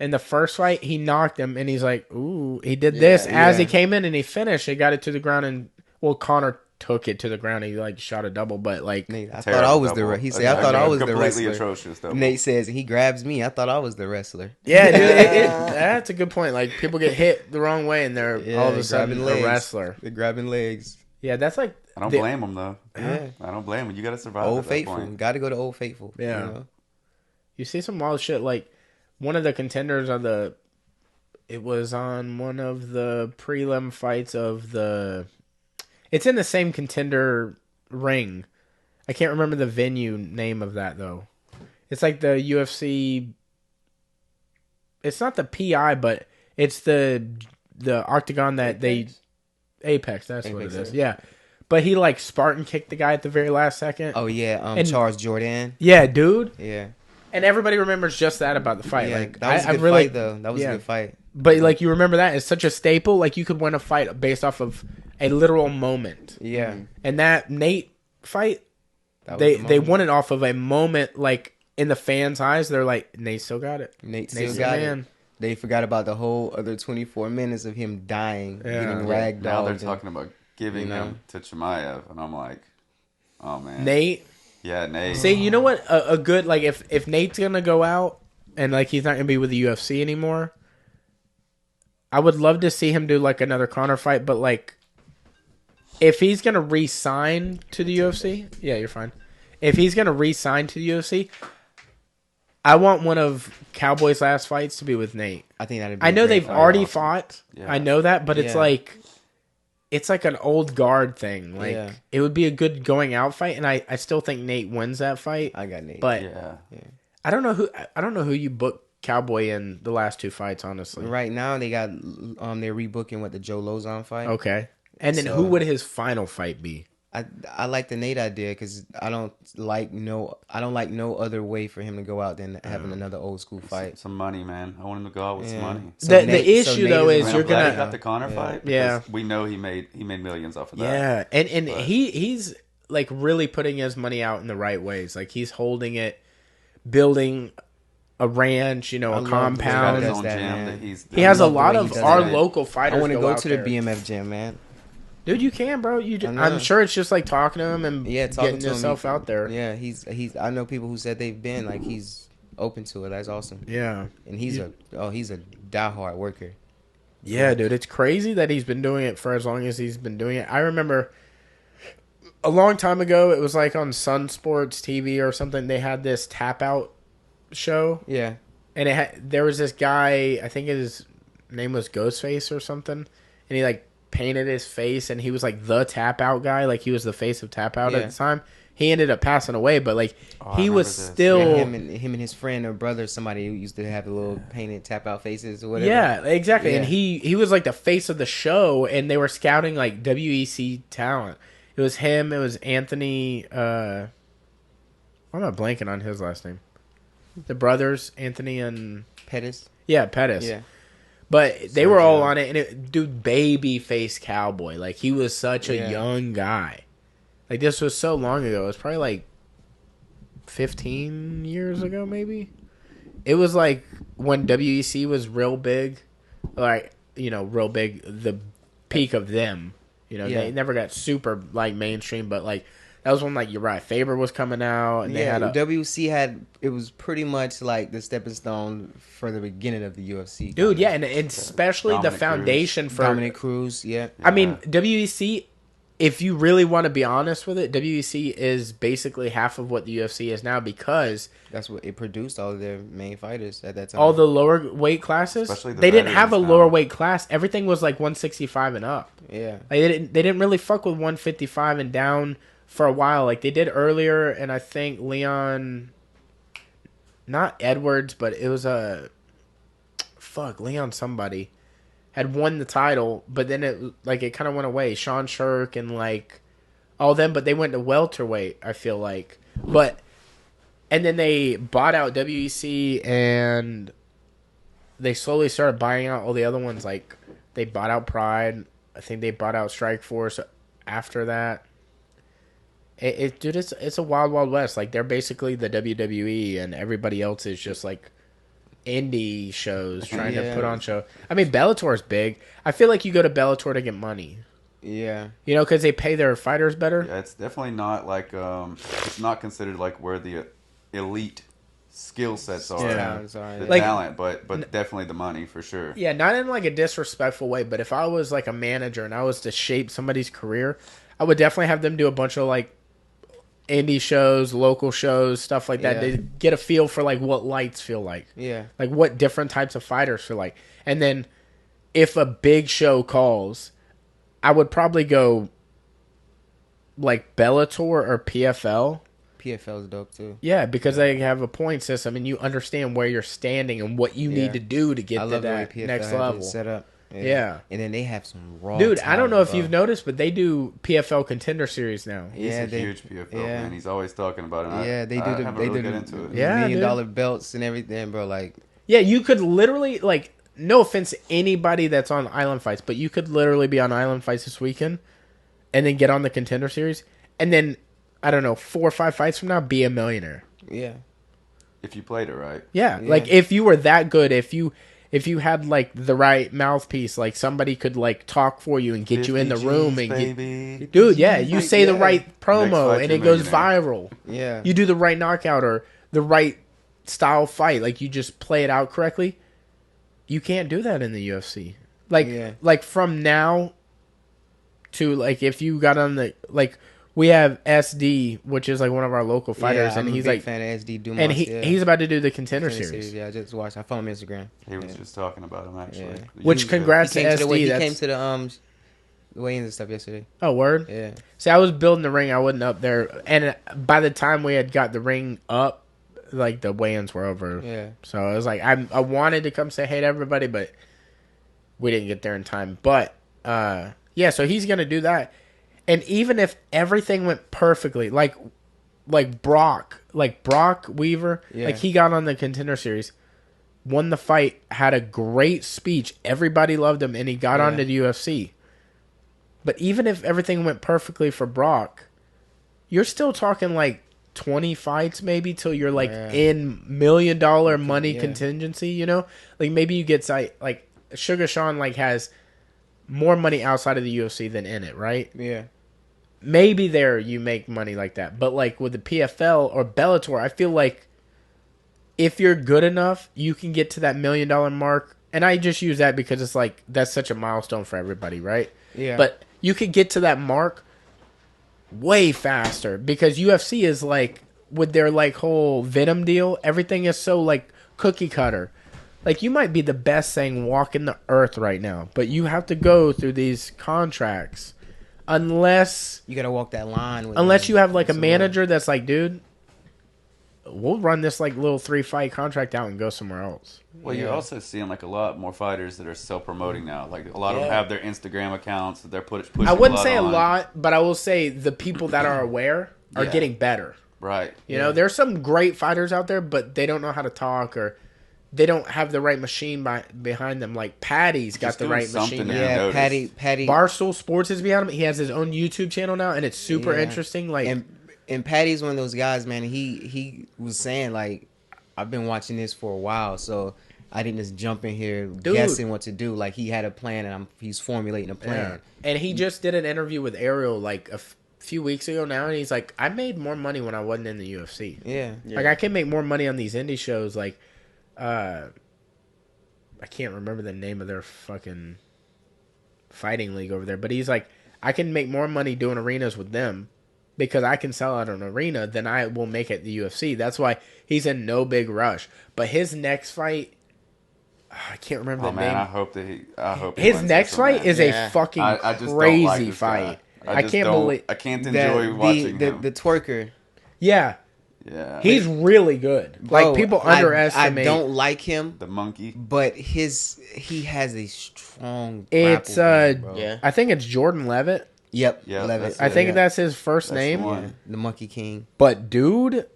In the first fight, he knocked him, and he's like, ooh, he did this as he came in, and he finished. He got it to the ground, and, Conor took it to the ground. He, like, shot a double, but, like... Nate, I thought I was he said, I thought I was the wrestler. Completely atrocious, though. Nate says, he grabs me. I thought I was the wrestler. Yeah, dude, that's a good point. Like, people get hit the wrong way, and they're all of a sudden a wrestler. They're grabbing legs. Yeah, that's like... I don't blame him, though. Yeah. I don't blame him. You got to survive Old at that Faithful. point. Got to go to Old Faithful. Yeah. You know? You see some wild shit. Like, one of the contenders on it was on one of the prelim fights of it's in the same contender ring. I can't remember the venue name of that, though. It's like the UFC. It's not the PI, but it's the octagon that Apex, that's what it is. Yeah. But he like Spartan kicked the guy at the very last second. Oh yeah, Charles Jordan. Yeah, dude. Yeah. And everybody remembers just that about the fight. Yeah, like that was a good fight though. That was a good fight. But like you remember that, it's such a staple. Like you could win a fight based off of a literal moment. Yeah. And that Nate fight, they won it off of a moment. Like in the fans' eyes, they're like, Nate still got it. Nate still got it. They forgot about the whole other 24 minutes of him dying, getting ragdolled. Now they're talking about giving him to Chimaev, and I'm like, oh man, Nate. Yeah, Nate. See, you know what? A good like if Nate's gonna go out and like he's not gonna be with the UFC anymore, I would love to see him do like another Conor fight. But like, if he's gonna re-sign to the UFC, yeah, you're fine. If he's gonna re-sign to the UFC. I want one of Cowboy's last fights to be with Nate. I think that'd be I know they've already fought. Yeah. I know that, but it's like an old guard thing. Like it would be a good going out fight, and I still think Nate wins that fight. I got Nate. But I don't know who you booked Cowboy in the last 2 fights, honestly. Right now they got they're rebooking the Joe Lozon fight. Okay. And then who would his final fight be? I like the Nate idea because I don't like no other way for him to go out than having another old school fight. Some money, man. I want him to go out with some money. So the issue though is you're gonna got the Conor fight. Yeah, we know he made millions off of that. Yeah, and he's like really putting his money out in the right ways. Like he's holding it, building a ranch, a compound. He has a lot of our local fighters. I want to go to the BMF gym, man. Dude, you can, bro. I'm sure it's just like talking to him and getting yourself out there. Yeah, he's. I know people who said they've been like he's open to it. That's awesome. Yeah, and he's a diehard worker. Yeah, dude, it's crazy that he's been doing it for as long as he's been doing it. I remember a long time ago, it was like on Sun Sports TV or something. They had this tap out show. Yeah, and there was this guy. I think his name was Ghostface or something, and he like painted his face, and he was like the tap out guy, like he was the face of tap out at the time. He ended up passing away, but like he was still him and his friend or brother, somebody who used to have the little painted tap out faces or whatever. Yeah, exactly. Yeah. And he was like the face of the show, and they were scouting like WEC talent. It was him. It was Anthony. I'm not blanking on his last name. The brothers, Anthony and Pettis. Yeah, Pettis. Yeah. But they were all on it, and dude, baby face cowboy. Like, he was such a young guy. Like, this was so long ago. It was probably like 15 years ago, maybe. It was like when WEC was real big. Like, real big. The peak of them. They never got super, like, mainstream, but, like, that was when, like, Uriah Faber was coming out. And they had WC it was pretty much like the stepping stone for the beginning of the UFC. Dude, yeah, and especially Dominic the foundation for Dominic Cruz, yeah. I mean, WEC, if you really want to be honest with it, WEC is basically half of what the UFC is now, because that's what it produced all of their main fighters at that time. All the lower weight classes, they didn't have a lower weight class. Everything was like 165 and up. Yeah, like they didn't really fuck with 155 and down for a while. Like they did earlier, and I think Leon, not Edwards, but it was Leon somebody had won the title, but then it kind of went away. Sean Shirk and like all them, but they went to welterweight, I feel like. And then they bought out WEC, and they slowly started buying out all the other ones. Like they bought out Pride. I think they bought out Strikeforce after that. Dude, it's a wild, wild west. Like, they're basically the WWE, and everybody else is just like indie shows trying to put on show. I mean, Bellator is big. I feel like you go to Bellator to get money. Yeah, because they pay their fighters better. Yeah, it's definitely not like it's not considered like where the elite skill sets are, the talent, but definitely the money for sure. Yeah, not in like a disrespectful way, but if I was like a manager and I was to shape somebody's career, I would definitely have them do a bunch of like indie shows, local shows, stuff like that. They get a feel for like what lights feel like. Yeah. Like what different types of fighters feel like. And then if a big show calls, I would probably go like Bellator or PFL. PFL is dope too. Yeah, because they have a point system and you understand where you're standing and what you need to do to get to that next level. Set up. Yeah. And then they have some raw Dude, talent, I don't know if you've noticed, but they do PFL Contender Series now. He's a huge PFL man. He's always talking about it. They do the $1 million belts and everything, bro. Like, yeah, you could literally, like, no offense to anybody that's on Island Fights, but you could literally be on Island Fights this weekend and then get on the Contender Series and then, I don't know, 4 or 5 fights from now, be a millionaire. Yeah. If you played it right. Yeah. Like, if you were that good, if you had like the right mouthpiece, like somebody could like talk for you and get you in the room and get, dude, you say the right promo and it goes viral. Yeah, you do the right knockout or the right style fight, like you just play it out correctly. You can't do that in the UFC. Like from now to like if you got on the like. We have SD, which is like one of our local fighters, and he's like fan of SD Dumas, and he's about to do the Contender Series. Yeah, I just watched. I follow him on Instagram. He was just talking about him actually. Yeah. Which congrats to SD. He came to the weigh-ins and stuff yesterday. Oh, word. Yeah. See, I was building the ring. I wasn't up there, and by the time we had got the ring up, like the weigh-ins were over. Yeah. So I was like, I wanted to come say hey to everybody, but we didn't get there in time. But yeah, so he's gonna do that. And even if everything went perfectly, like Brock Weaver, like he got on the Contender Series, won the fight, had a great speech, everybody loved him, and he got onto the UFC. But even if everything went perfectly for Brock, you're still talking like 20 fights maybe till you're like in $1 million money contingency, Like maybe you get like Sugar Sean like has more money outside of the UFC than in it, right? Yeah. Maybe there you make money like that. But like with the PFL or Bellator, I feel like if you're good enough, you can get to that $1 million mark. And I just use that because it's like that's such a milestone for everybody, right? Yeah. But you could get to that mark way faster because UFC is like with their like whole Venom deal, everything is so like cookie cutter. Like you might be the best thing walking the earth right now, but you have to go through these contracts unless you gotta walk that line. Unless you have like a manager that's like, dude, we'll run this like little 3-fight contract out and go somewhere else. Well, you're also seeing like a lot more fighters that are self-promoting now. Like a lot of them have their Instagram accounts that they're pushing. I wouldn't say a lot, but I will say the people that are aware are getting better. Right. You know, there's some great fighters out there, but they don't know how to talk or they don't have the right machine behind them. Like Patty's got the right machine. Yeah, Patty. Barstool Sports is behind him. He has his own YouTube channel now, and it's super interesting. Like, and Patty's one of those guys, man. He was saying like, I've been watching this for a while, so I didn't just jump in here guessing what to do. Like he had a plan, and he's formulating a plan. Yeah. And he just did an interview with Ariel like a few weeks ago now, and he's like, I made more money when I wasn't in the UFC. Yeah. Like I can make more money on these indie shows. Like, I can't remember the name of their fucking fighting league over there, but he's like, I can make more money doing arenas with them because I can sell out an arena than I will make at the UFC. That's why he's in no big rush. But his next fight, I can't remember the name. I hope his next fight is a fucking crazy fight. I can't enjoy watching him. The twerker. Yeah. Yeah. He's really good. Bro, like people underestimate. I don't like him. The monkey. But he has a strong It's game, yeah. I think it's Jordan Levitt. Yep. Levitt. I think that's his first name. Yeah. The Monkey King. But dude,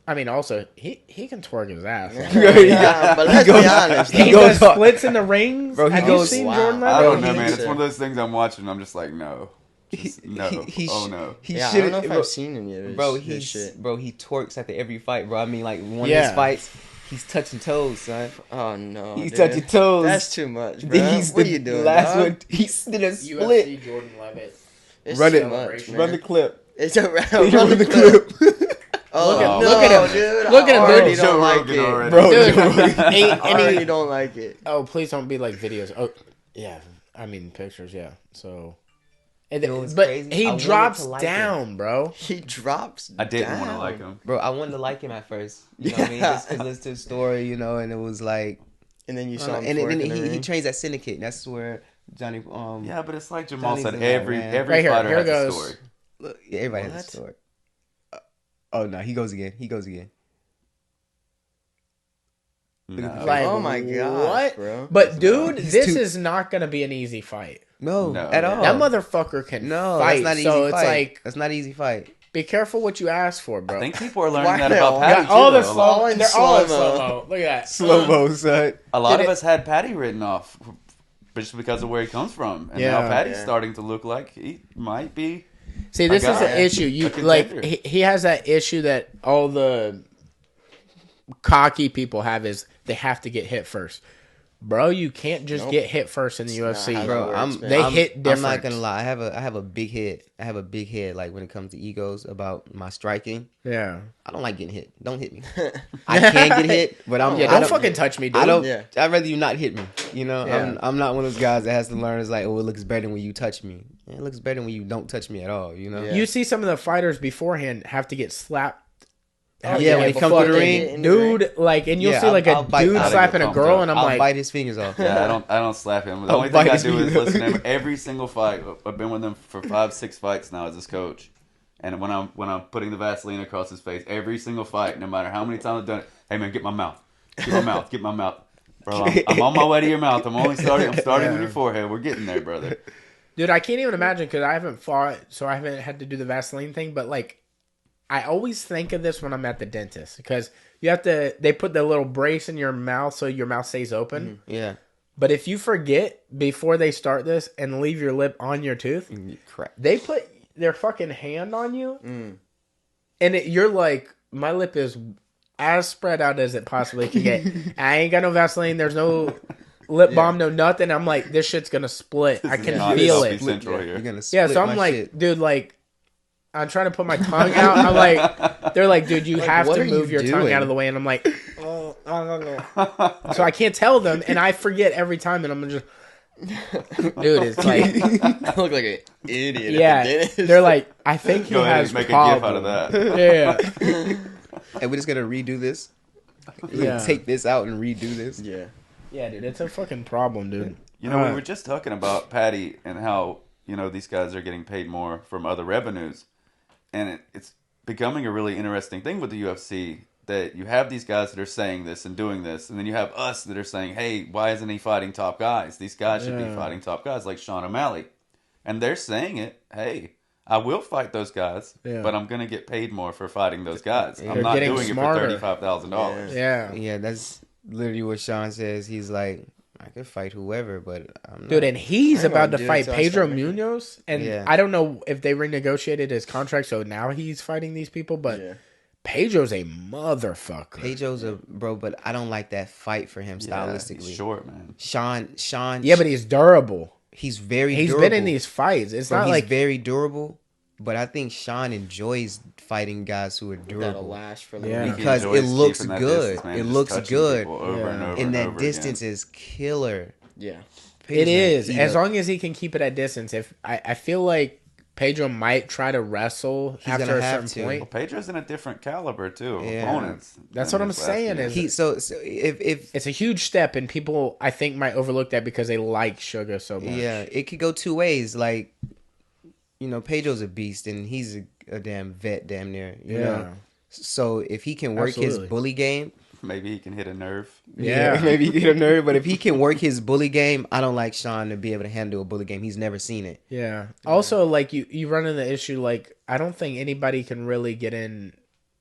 I mean, also he can twerk his ass. Yeah, but let's be honest. He does splits in the rings. Bro, Have you seen Jordan Levitt? I don't know, man. It's one of those things I'm watching. I'm just like, no. No. I don't know if I've seen any of his shit. Bro, he twerks after every fight, bro. I mean, like, one of his fights, he's touching toes, son. Oh, no, he's touching toes. That's too much, bro. What are you doing, last one, he's did a split. UFC Jordan Levitt. Run it. Run the clip. It's a run the clip. Oh, look at him, dude. Look at him, dude. I don't like it. Bro, I already don't like it. Oh, please don't be like videos. Oh, yeah. I mean, pictures, yeah. So... but crazy? He drops down, bro. He drops I didn't want to like him. Bro, I wanted to like him at first. You know what I mean? Just to listen to his story, you know, and it was like... And then you saw him and then he trains at Syndicate. That's where Johnny... yeah, but it's like Jamal said, every right fighter here has goes. a story. Look, everybody has a story. Oh, no, he goes again. No. Like, oh my god, what? Bro. But dude, this is not gonna be an easy fight. No, at all. That motherfucker can fight. That's not easy so fight. It's like that's not an easy fight. Be careful what you ask for, bro. I think people are learning that about Patty too. All the though. slow, they're all in slow-mo. Look at that. Slow-mo, son. A lot of us had Patty written off just because of where he comes from, and now Patty's starting to look like he might be. See, this is the issue. You like he has that issue that all the cocky people have is they have to get hit first. Bro, you can't just get hit first in the UFC. Bro, hit different. I'm not gonna lie. I have a big head. I have a big head. Like when it comes to egos about my striking. Yeah, I don't like getting hit. Don't hit me. I can get hit, but don't fucking touch me, dude. I don't. Yeah. I'd rather you not hit me. You know, I'm not one of those guys that has to learn. It's like, oh, it looks better when you touch me. It looks better when you don't touch me at all. You know. You see some of the fighters beforehand have to get slapped. When they come to the ring, dude, like, and you'll see like a dude slapping a girl, and I'll bite his fingers off. Yeah, I don't slap him. The only thing I do is listen to him every single fight. I've been with him for 5-6 fights now as his coach, and when I'm putting the Vaseline across his face, every single fight, no matter how many times I've done it, hey man, get my mouth, get my mouth, bro. I'm on my way to your mouth. I'm starting with your forehead. We're getting there, brother. Dude, I can't even imagine because I haven't fought, so I haven't had to do the Vaseline thing, but like. I always think of this when I'm at the dentist because they put the little brace in your mouth so your mouth stays open. Mm-hmm. Yeah. But if you forget before they start this and leave your lip on your tooth, they put their fucking hand on you and you're like, my lip is as spread out as it possibly can get. I ain't got no Vaseline. There's no lip balm, no nothing. I'm like, this shit's gonna split. I can feel it. You're gonna split so I'm like, shit. dude, like, I'm trying to put my tongue out. I'm like, they're like, dude, you have to move your tongue out of the way. And I'm like, oh, so I can't tell them, and I forget every time, and I'm just, dude, it's like, I look like an idiot. Yeah, they're like, I think he has make problems. a gif out of that. Yeah, And we're just gonna redo this. We're Yeah. gonna take this out and redo this. yeah, dude, it's a fucking problem, dude. You know, we were just talking about Patty and how, you know, these guys are getting paid more from other revenues. And it's becoming a really interesting thing with the UFC that you have these guys that are saying this and doing this. And then you have us that are saying, hey, why isn't he fighting top guys? These guys should be fighting top guys like Sean O'Malley. And they're saying it, hey, I will fight those guys, but I'm going to get paid more for fighting those guys. I'm not doing smarter. it for $35,000. Yeah, that's literally what Sean says. He's like, I could fight whoever, but I'm not. dude, and he's about to fight until I Pedro start making Munoz, and I don't know if they renegotiated his contract, so now he's fighting these people, but Pedro's a motherfucker. Pedro's a bro, but I don't like that fight for him stylistically. He's short, man. Sean. Yeah, but he's durable. He's very. He's durable. been in these fights. It's not he's like very durable, but I think Sean enjoys fighting guys who are durable. That'll last for the Yeah. Because it looks good. It looks good. And And that distance is killer. Yeah. it is. As long as he can keep it at distance. If I feel like Pedro might try to wrestle after gonna a have certain to. point. Well, Pedro's in a different caliber too. Yeah. Opponents. That's than what I'm his last saying year. is- So if It's a huge step, and people I think might overlook that because they like Sugar so much. yeah, it could go two ways. Like, you know, Pedro's a beast, and he's a damn vet, damn near. You know? So if he can work Absolutely. his bully game, maybe he can hit a nerve. Yeah. maybe he get a nerve. But if he can work his bully game, I don't like Sean to be able to handle a bully game. He's never seen it. Yeah. Also, like you run into the issue. Like I don't think anybody can really get in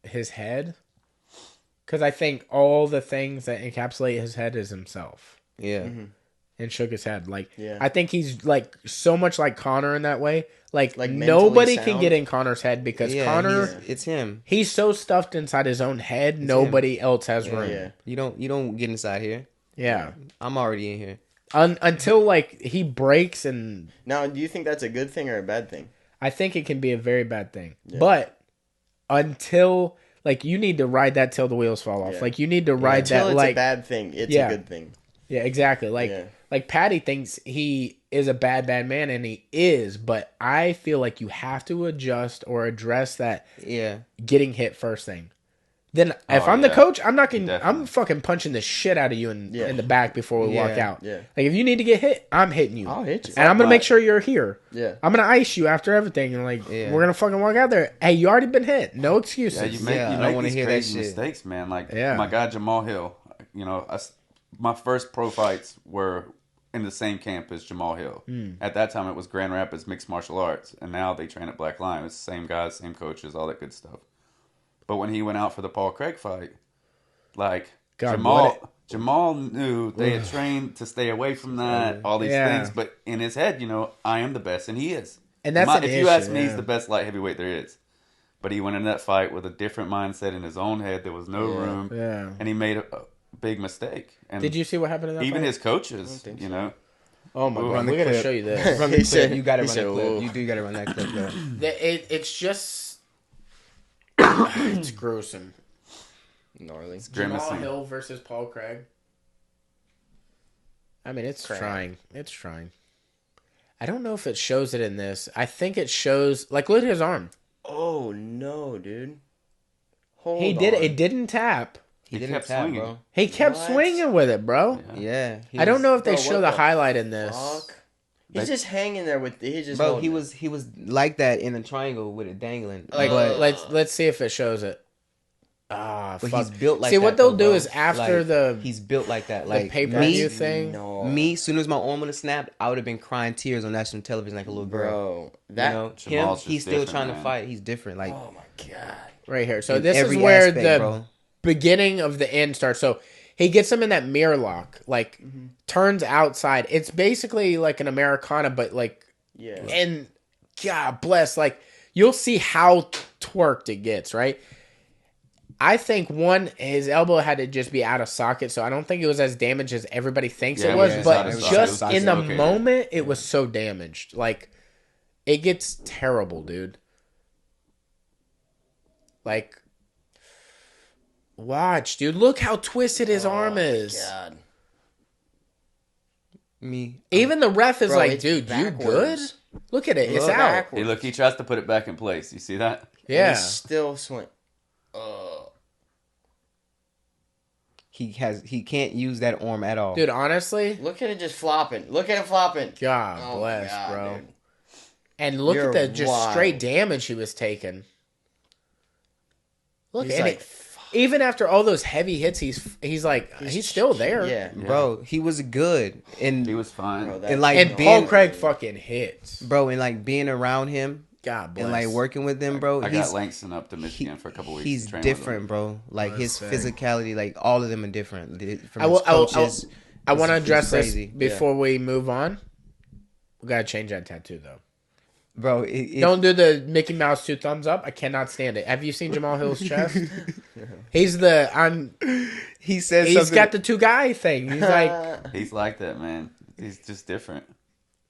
his head, because I think all the things that encapsulate his head is himself. Yeah. Mm-hmm. And shook his head. Like Yeah. I think he's like so much like Connor in that way. Like mentally nobody can sound? get in Connor's head because Connor, it's him. he's so stuffed inside his own head. Nobody else has room. Yeah. You don't get inside here. Yeah. I'm already in here. Until like he breaks, and Now, do you think that's a good thing or a bad thing? I think it can be a very bad thing. But until like you need to ride that till the wheels fall off. Yeah. Like you need to ride Until that it's like a bad thing, it's Yeah. a good thing. yeah, exactly. Like Patty thinks he is a bad man, and he is, but I feel like you have to adjust or address that Yeah. getting hit first thing. Then if I'm the coach, I'm not gonna. I'm fucking punching the shit out of you in the back before we walk out. Yeah. Like if you need to get hit, I'm hitting you. I'll hit you. And I'm gonna make sure you're here. Yeah. I'm gonna ice you after everything, and like we're gonna fucking walk out there. Hey, you already been hit. No excuses. Yeah, you make, I you don't make wanna these hear that crazy shit. mistakes, man. Like Yeah. my guy Jamal Hill. You know, my first pro fights were in the same camp as Jamal Hill. At that time, it was Grand Rapids Mixed Martial Arts, and now they train at Black Lion. It's the same guys, same coaches, all that good stuff. But when he went out for the Paul Craig fight, like Jamal knew they had trained to stay away from that, all these things. But in his head, you know, I am the best, and he is. And that's an if issue, you ask me, he's the best light heavyweight there is. But he went in that fight with a different mindset in his own head. There was no room, and he made a big mistake. And Did you see what happened in that even fight? his coaches, you know. Oh my god, Run the we gotta clip. show you this. Run the He clip. said- You gotta he run said, that clip. "Whoa." You do gotta run that clip though. It's just it's gruesome. Gnarly. Jamal Grimacing. Hill versus Paul Craig. I mean, it's trying. It's trying. I don't know if it shows it in this. I think it shows. Like, look at his arm. Oh no, dude. Hold He did. on. It didn't tap. He didn't kept tap, swinging. bro. He kept What? swinging with it, bro. Yeah. I don't know if they Bro, show what the the highlight in this. Fuck. He's just hanging there with. He's just. Bro, holding he was like that in a triangle with it dangling. Like, but let's see if it shows it. Ah, but fuck. he's built like See, that. what they'll though, do bro. is after Like, the he's built like that. Like pay-per-view me, thing. No. me, soon as my arm would have snapped, I would have been crying tears on national television like a little girl. Bro, that. You know, Jamal's he's just still different, trying to man. fight. He's different. Like Oh my god. right here. So in this is every where aspect, the bro. beginning of the end starts. So he gets him in that mirror lock, like turns outside. It's basically like an Americana, but like, Yeah. and God bless, like you'll see how twerked it gets, right? I think his elbow had to just be out of socket, so I don't think it was as damaged as everybody thinks it was. But just in the moment, it was so damaged. Like, it gets terrible, dude. Like, watch, dude. Look how twisted his arm is. God. Even the ref is like, dude, backwards. You good? Look at it. It's out. Hey, look, he tries to put it back in place. You see that? Yeah. And he still swing. He can't use that arm at all. Dude, honestly. Look at it just flopping. Look at it flopping. God bless, bro. Dude. And look at the just straight damage he was taking. Look at it. Even after all those heavy hits, he's still there. Yeah. Bro, he was good. And he was fine. Bro, and Paul Craig fucking hits. Bro, and like being around him. God bless. And like working with them, bro. I got Langston up to Michigan for a couple weeks. He's different, bro. Like his physicality, like all of them are different. From his coaches, I want to address this before we move on. We gotta change that tattoo though. Bro, don't do the Mickey Mouse 2 thumbs up. I cannot stand it. Have you seen Jamal Hill's chest? He says he's got the 2 guy thing. He's like he's like that, man. He's just different.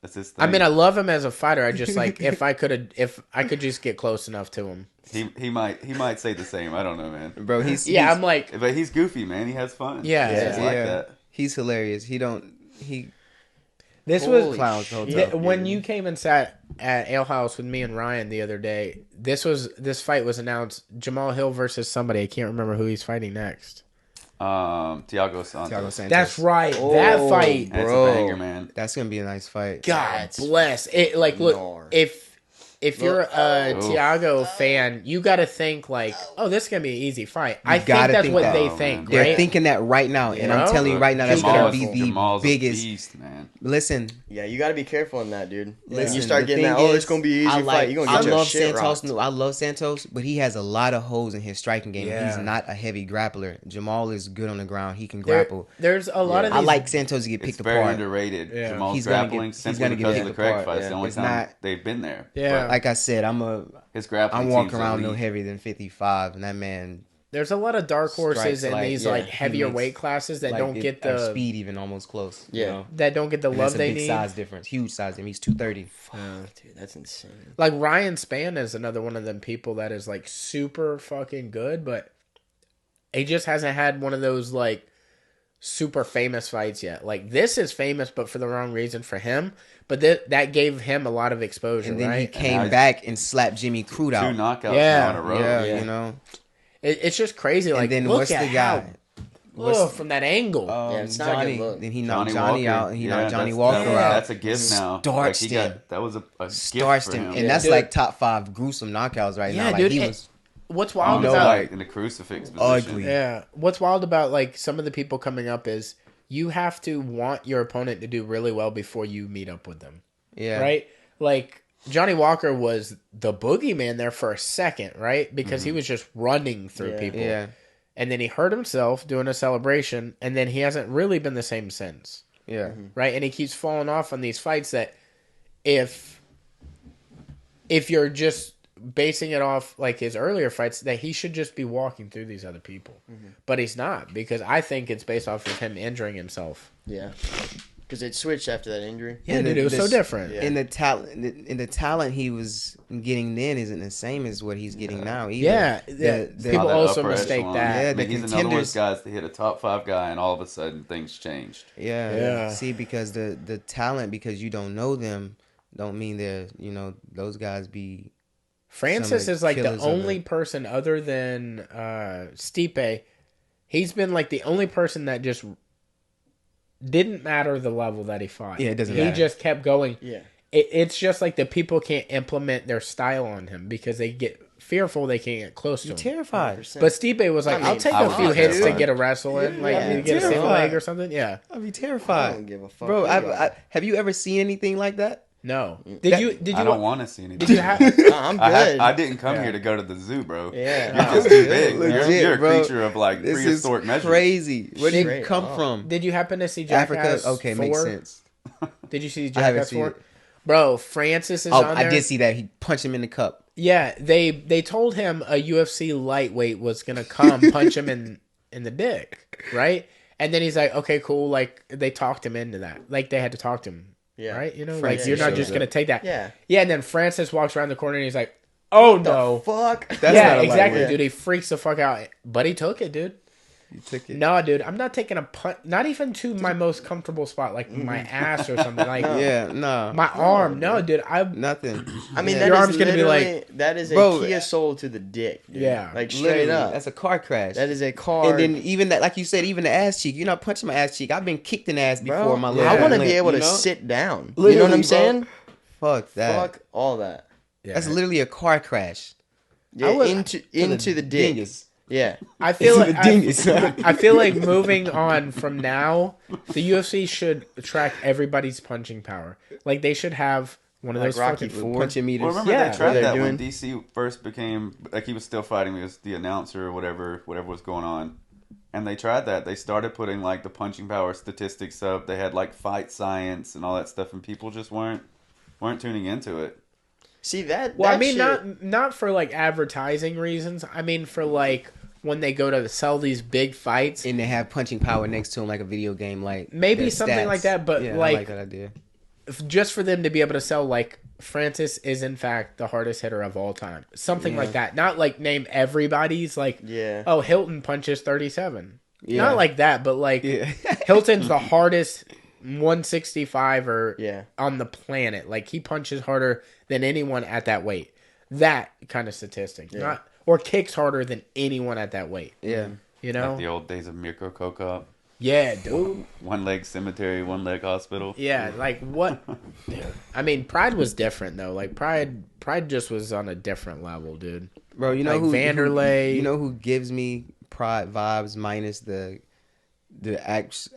That's his thing. I mean, I love him as a fighter. I just like if I could just get close enough to him. He might say the same. I don't know, man. Bro, I'm like, but he's goofy, man. He has fun. Yeah, he's like that. He's hilarious. This was clowns. When you came and sat at Ale House with me and Ryan the other day, this fight was announced. Jamal Hill versus somebody. I can't remember who he's fighting next. Thiago Santos. That's right. That fight, bro. That's a banger, man. That's gonna be a nice fight. God bless it. Like, look, if you're a Thiago fan, you got to think like, oh, this is going to be an easy fight. I think that's what they think, right? They're thinking that right now, and I'm telling you right now, that's going to be the Jamal's biggest. Beast, man. Listen. Yeah, you got to be careful in that, dude. Listen, you start getting that, it's going to be an easy fight. You're going to get your shit rocked. I love Santos, but he has a lot of holes in his striking game. Yeah. He's not a heavy grappler. Jamal is good on the ground. He can grapple. There's a lot of these... I like Santos to get picked apart. It's very underrated. Yeah. Jamal's grappling simply because of the Craig fights. The only time they've been there. Yeah. Like I said, I'm walking around no heavier than 55, and that man. There's a lot of dark horses in these like heavier weight classes that don't get the speed even almost close. Yeah, you know? That don't get the love they need. Size difference, huge size. He's 230. Dude, that's insane. Like Ryan Spann is another one of them people that is like super fucking good, but he just hasn't had one of those like super famous fights yet. Like this is famous, but for the wrong reason for him. But that gave him a lot of exposure, and then right? he came back and slapped Jimmy Crute out. 2 knockouts in a row. Yeah, you know. It's just crazy. Like, and then look what's at the guy? From that angle. It's not a good look. Then he knocked Johnny out. And he knocked Johnny Walker out. That's a gift now. Starched him. That was a gift for him. And that's like top 5 gruesome knockouts right now. Dude, he was. What's wild about like in the crucifix position. Ugly. Yeah. What's wild about like some of the people coming up is you have to want your opponent to do really well before you meet up with them. Yeah. Right? Like Johnny Walker was the boogeyman there for a second, right? Because he was just running through people. Yeah. And then he hurt himself doing a celebration, and then he hasn't really been the same since. Yeah. Right? And he keeps falling off on these fights that if you're just basing it off like his earlier fights, that he should just be walking through these other people. But he's not, because I think it's based off of him injuring himself. Yeah. Because it switched after that injury. Yeah, dude, it was so different. Yeah. And the talent he was getting then isn't the same as what he's getting now either. Yeah, people also mistake that. Yeah, he's another one of those guys that hit a top 5 guy, and all of a sudden things changed. Yeah. See, because the talent, because you don't know them, don't mean they're, those guys be. Francis is like the only person other than Stipe. He's been like the only person that just didn't matter the level that he fought. Yeah, it doesn't matter. He just kept going. Yeah. It's just like the people can't implement their style on him because they get fearful they can't get close to him. Terrified. But Stipe was like, I'll take a few hits to get a wrestle in, like get a single leg or something. Yeah. I'd be terrified. I don't give a fuck. Bro, have you ever seen anything like that? No. Did you? I don't want to see anything. Did you have? I'm good. I didn't come here to go to the zoo, bro. Yeah. You're just too big. Legit, you're a bro. creature of like This prehistoric is measures. crazy. Where did you come from? Did you happen to see Jackass Africa? Okay, 4? makes sense. Did you see Jackass 4? Bro, Francis is on there. I did see that. He punched him in the cup. Yeah, they told him a UFC lightweight was gonna come punch him in the dick, right? And then he's like, okay, cool. Like they talked him into that. Like they had to talk to him, right? You know, Francis like you're not just gonna take that. Yeah. Yeah, and then Francis walks around the corner and he's like, oh no, fuck. That's yeah, not exactly, dude. He freaks the fuck out, but he took it, dude. You took it. No, dude, I'm not taking a punch. Not even to my most comfortable spot, like my ass or something. Like, my arm. No, dude, nothing. I mean, your arm's gonna be like that is a Kia Soul to the dick. Dude. Yeah, like straight literally, up. That's a car crash. That is a car. And then even that, like you said, even the ass cheek. You're not punching my ass cheek. I've been kicked in the ass before. Bro, My I want to be able to sit down. You know what I'm saying? Fuck that. Fuck all that. Yeah. That's literally a car crash. Yeah, into the dick. Dingus. Yeah, I feel like moving on from now, the UFC should track everybody's punching power. Like they should have one of those Rocky fucking punching meters. Well, remember they tried that when DC first became like he was still fighting as the announcer or whatever was going on, and they tried that. They started putting like the punching power statistics up. They had like fight science and all that stuff, and people just weren't tuning into it. See that? Well, that I mean, shit... not for like advertising reasons. I mean, for like when they go to sell these big fights and they have punching power next to them, like a video game, like maybe something stats. Like that. But yeah, like, I like that idea. Just for them to be able to sell, like Francis is in fact the hardest hitter of all time, something like that. Not like name everybody's like, oh, Hilton punches 37. Not like that, but like Hilton's the hardest 165er on the planet. Like he punches harder than anyone at that weight. That kind of statistic. Not or kicks harder than anyone at that weight. Yeah. You know? Like the old days of Mirko Kokop. Yeah, dude. One leg cemetery, one leg hospital. Yeah, like what? Dude. I mean, Pride was different though. Like Pride just was on a different level, dude. Bro, you know like who Vanderlei. You know who gives me Pride vibes minus the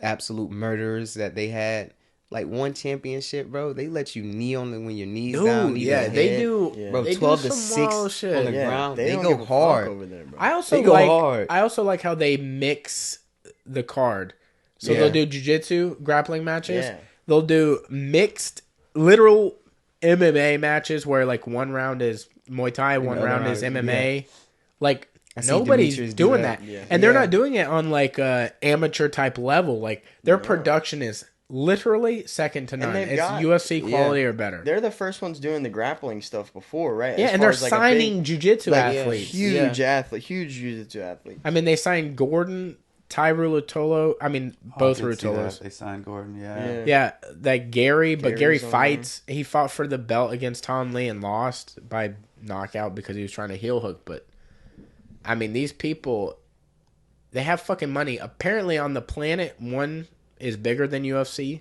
absolute murderers that they had. Like one championship, bro. They let you knee on when your knees down. Yeah, they do. Bro, they 12 do to 6 shit. on the ground. They go hard over there, bro. I also like how they mix the card. So they'll do jiu-jitsu grappling matches. Yeah. They'll do mixed literal MMA matches where like one round is Muay Thai, one round is MMA. Yeah. Like nobody's doing that. Yeah. And they're not doing it on like a amateur type level. Like their production is literally second to none. It's UFC quality or better. They're the first ones doing the grappling stuff before, right? Yeah, and they're signing jiu-jitsu athletes. Huge jiu-jitsu athlete. I mean, they signed Gordon, Ty Ruotolo. I mean, both Ruotolos. They signed Gordon, Yeah, that Gary, but Gary fights. He fought for the belt against Tom Lee and lost by knockout because he was trying to heel hook. But, I mean, these people, they have fucking money. Apparently on the planet, one is bigger than UFC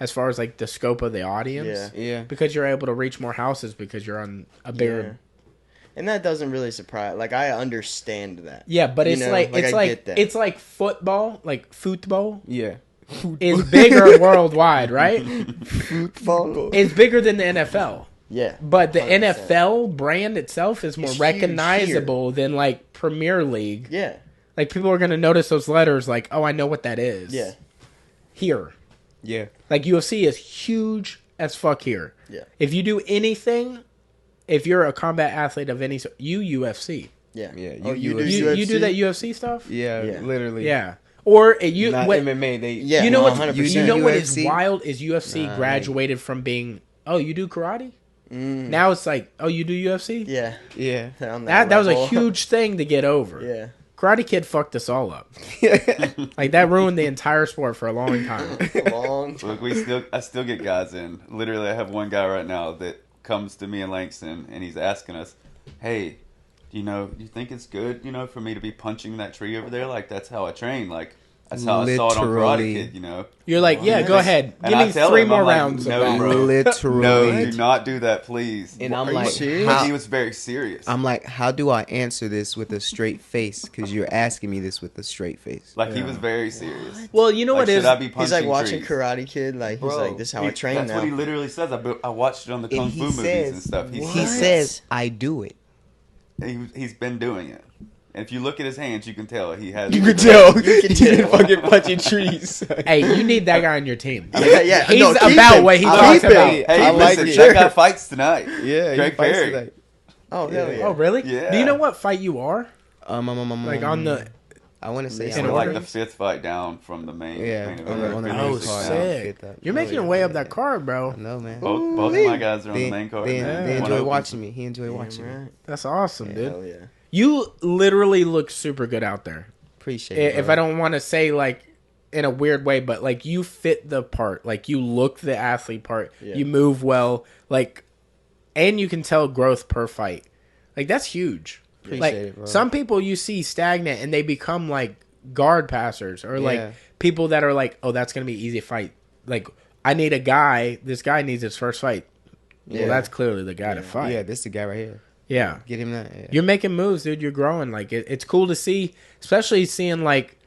as far as like the scope of the audience. Yeah. Because you're able to reach more houses because you're on a bigger and that doesn't really surprise. Like I understand that. Yeah, but it's it's like football, like football. Yeah. Is bigger worldwide, right? Football. It's bigger than the NFL. Yeah. But the 100%. NFL brand itself is more recognizable than like Premier League. Yeah. Like people are going to notice those letters like, "Oh, I know what that is." Yeah. Here. Yeah. Like UFC is huge as fuck here. Yeah. If you do anything, if you're a combat athlete of any sort, UFC. Yeah. Yeah. You do that UFC stuff? Yeah. Literally. Yeah. Or MMA. You know what? 100%. You know what is wild is UFC graduated from being you do karate. Now it's like you do UFC. Yeah. Yeah. That was a huge thing to get over. Yeah. Karate Kid fucked us all up. Like that ruined the entire sport for a long time. Look, I still get guys in. Literally, I have one guy right now that comes to me in Langston, and he's asking us, "Hey, you think it's good, for me to be punching that tree over there? Like that's how I train. Like that's how I saw it on Karate Kid. You're like, go ahead, give me 3 more rounds. No, bro. Literally, no, do not do that, please. And I'm like, he was very serious. I'm like, how do I answer this with a straight face? Because you're asking me this with a straight face. Like he was very serious. What? Well, you know what is? He's like watching Karate Kid. Like he's like, this is how I train that's now. That's what he literally says. I watched it on the Kung Fu movies and stuff. He says, I do it. He's been doing it. And if you look at his hands, you can tell he has. You can tell. He's fucking punching trees. Hey, you need that guy on your team. Yeah, he's no, about him. what he talks about. Hey, I like listen, it. that guy fights tonight. Yeah, Greg Perry. Oh hell yeah! Oh really? Yeah. Do you know what fight you are? Like on the. I want to say It's like the 5th fight down from the main. Yeah, main on the Oh, sick! You're making your way up that card, bro. No man. Both of my guys are on the main card. They enjoy watching me. He enjoyed watching me. That's awesome, dude. Hell yeah! You literally look super good out there. Appreciate it. If I don't want to say like in a weird way, but like you fit the part. Like you look the athlete part. Yeah. You move well. Like, and you can tell growth per fight. Like that's huge. Appreciate like it, bro. some people you see stagnant and they become like guard passers or like people that are like, oh, that's gonna be an easy fight. Like I need a guy. This guy needs his first fight. Yeah. Well, that's clearly the guy to fight. Yeah, this is the guy right here. Yeah, get him that. Yeah. You're making moves, dude. You're growing. Like it's cool to see, especially seeing like.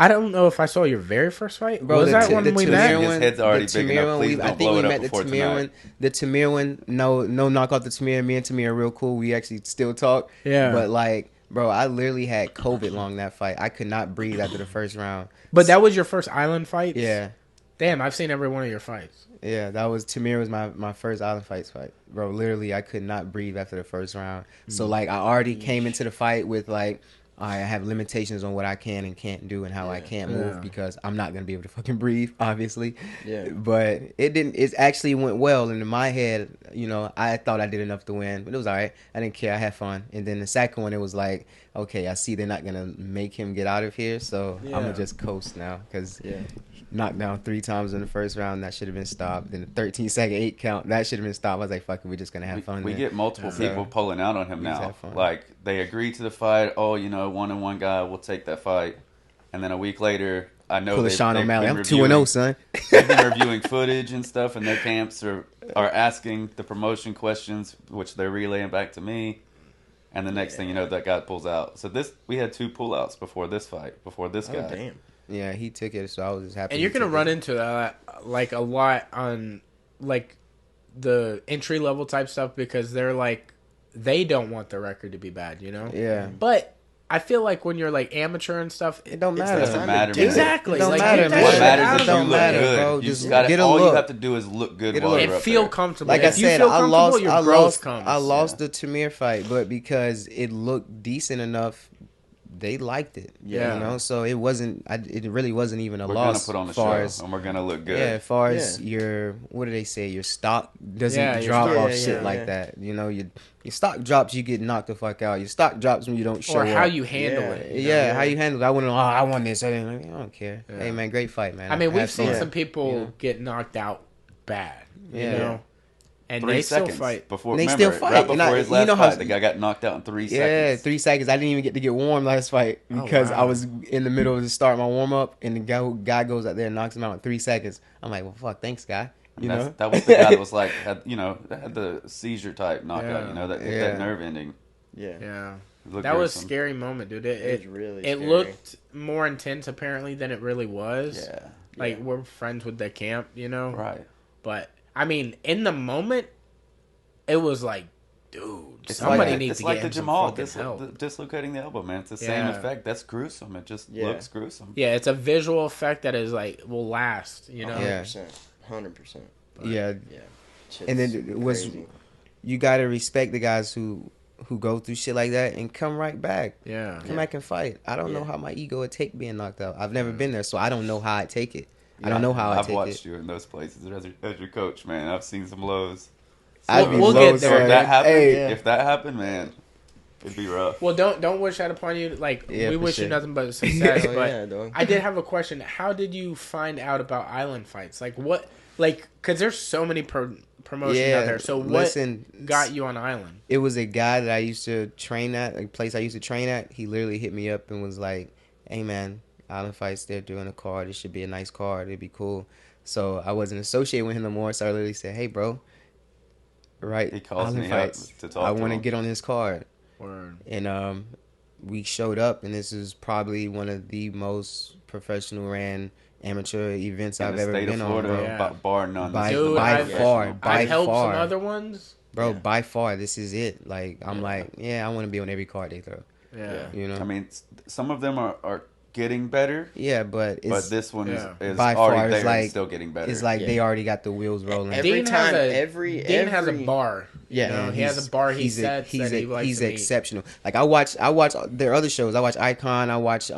I don't know if I saw your very first fight. Bro, was that when we met? His head's already big enough. Please don't blow it up before tonight. The Tamir one, no knock off the Tamir. Me and Tamir are real cool. We actually still talk. Yeah. But like, bro, I literally had COVID long that fight. I could not breathe after the first round. But that was your first island fight? Yeah. Damn, I've seen every one of your fights. Yeah, Tamir was my first island fight. Bro, literally, I could not breathe after the first round. So like, I already came into the fight with like, I have limitations on what I can and can't do and how I can't move because I'm not going to be able to fucking breathe, obviously. Yeah. But it actually went well. And in my head, you know, I thought I did enough to win, but it was all right. I didn't care. I had fun. And then the second one, it was like, okay, I see they're not going to make him get out of here. So I'm going to just coast now because knocked down 3 times in the first round. That should have been stopped. Then the 13-second 8 count, that should have been stopped. I was like, fuck it, we're just going to have fun. We get multiple people pulling out on him now. Like, they agree to the fight. Oh, you know, 1-on-1 guy will take that fight. And then a week later, I know they've Sean O'Malley. I'm 2-0, son. They've been reviewing footage and stuff, and their camps are asking the promotion questions, which they're relaying back to me. And the next thing you know, that guy pulls out. So we had 2 pullouts before this fight, before this guy. Damn. Yeah, he took it, so I was just happy. And you're going to run into that, like, a lot on, like, the entry-level type stuff because they're, like, they don't want the record to be bad, you know? Yeah. But I feel like when you're, like, amateur and stuff, it don't matter. It doesn't matter. Exactly. It don't like, matter, man. What matters is you don't look matter, good. bro. You Just gotta, get a all look. you have to do is look good while you're and up feel there. comfortable. Like if I said, you feel I lost comes. the Tamir fight, but because it looked decent enough, they liked it. Yeah, you know, so it wasn't. It really wasn't even a we're loss. We're gonna put on the show, and we're gonna look good. Yeah, as far as your, what do they say? Your stock doesn't drop off shit like that. You know, your stock drops, you get knocked the fuck out. Your stock drops when you don't show up. Or how you handle it. You know? How you handle it. I wouldn't. I won this. I don't care. Yeah. Hey man, great fight, man. I mean, we've seen some people get knocked out bad. You know. And 3 they seconds still fight. Still fight. Right before his last fight, the guy got knocked out in 3 seconds. Yeah, 3 seconds. I didn't even get to get warm last fight because I was in the middle of the start my warm up, and the guy goes out there and knocks him out in 3 seconds. I'm like, well, fuck, thanks, guy. You know, that was the guy that was like, had the seizure type knockout. You know, that nerve ending. Yeah. That was a scary moment, dude. It really. It looked more intense apparently than it really was. Yeah. Like we're friends with the camp, you know. Right. But I mean, in the moment, it was like, dude, it's somebody like, needs it's to like get the him Jamal some help. dislocating the elbow, man. It's the same effect. That's gruesome. It just looks gruesome. Yeah, it's a visual effect that is like will last. You know, 100%. Yeah. And then it was crazy. You gotta respect the guys who go through shit like that and come right back. Yeah, come back and fight. I don't know how my ego would take being knocked out. I've never been there, so I don't know how I take it. I don't know how I take it. I've watched you in those places as your coach, man. I've seen some lows. We'll get there. If that happened, man, it'd be rough. Well, don't wish that upon you. Like we wish you nothing but success. But I did have a question. How did you find out about island fights? Like what? Like because there's so many promotions out there. So what got you on island? It was a guy that I used to train at, a place I used to train at. He literally hit me up and was like, "Hey man, island fights, they're doing a card. It should be a nice card. It'd be cool." So I wasn't associated with him no more. So I literally said, "Hey, bro, right? He calls island me fights. up to talk. I want to get on this card." Word. And we showed up, and this is probably one of the most professional ran amateur events I've ever been on, bro. Bar none. By far. I've helped some other ones, bro. By far, this is it. Like I'm like, I want to be on every card they throw. Yeah. You know. I mean, some of them are getting better. Yeah, but this one is by already far, there like, and still getting better. It's like they already got the wheels rolling. Dean has a bar. Yeah, he has a bar. He's exceptional. Like I watch their other shows. I watch Icon. I watch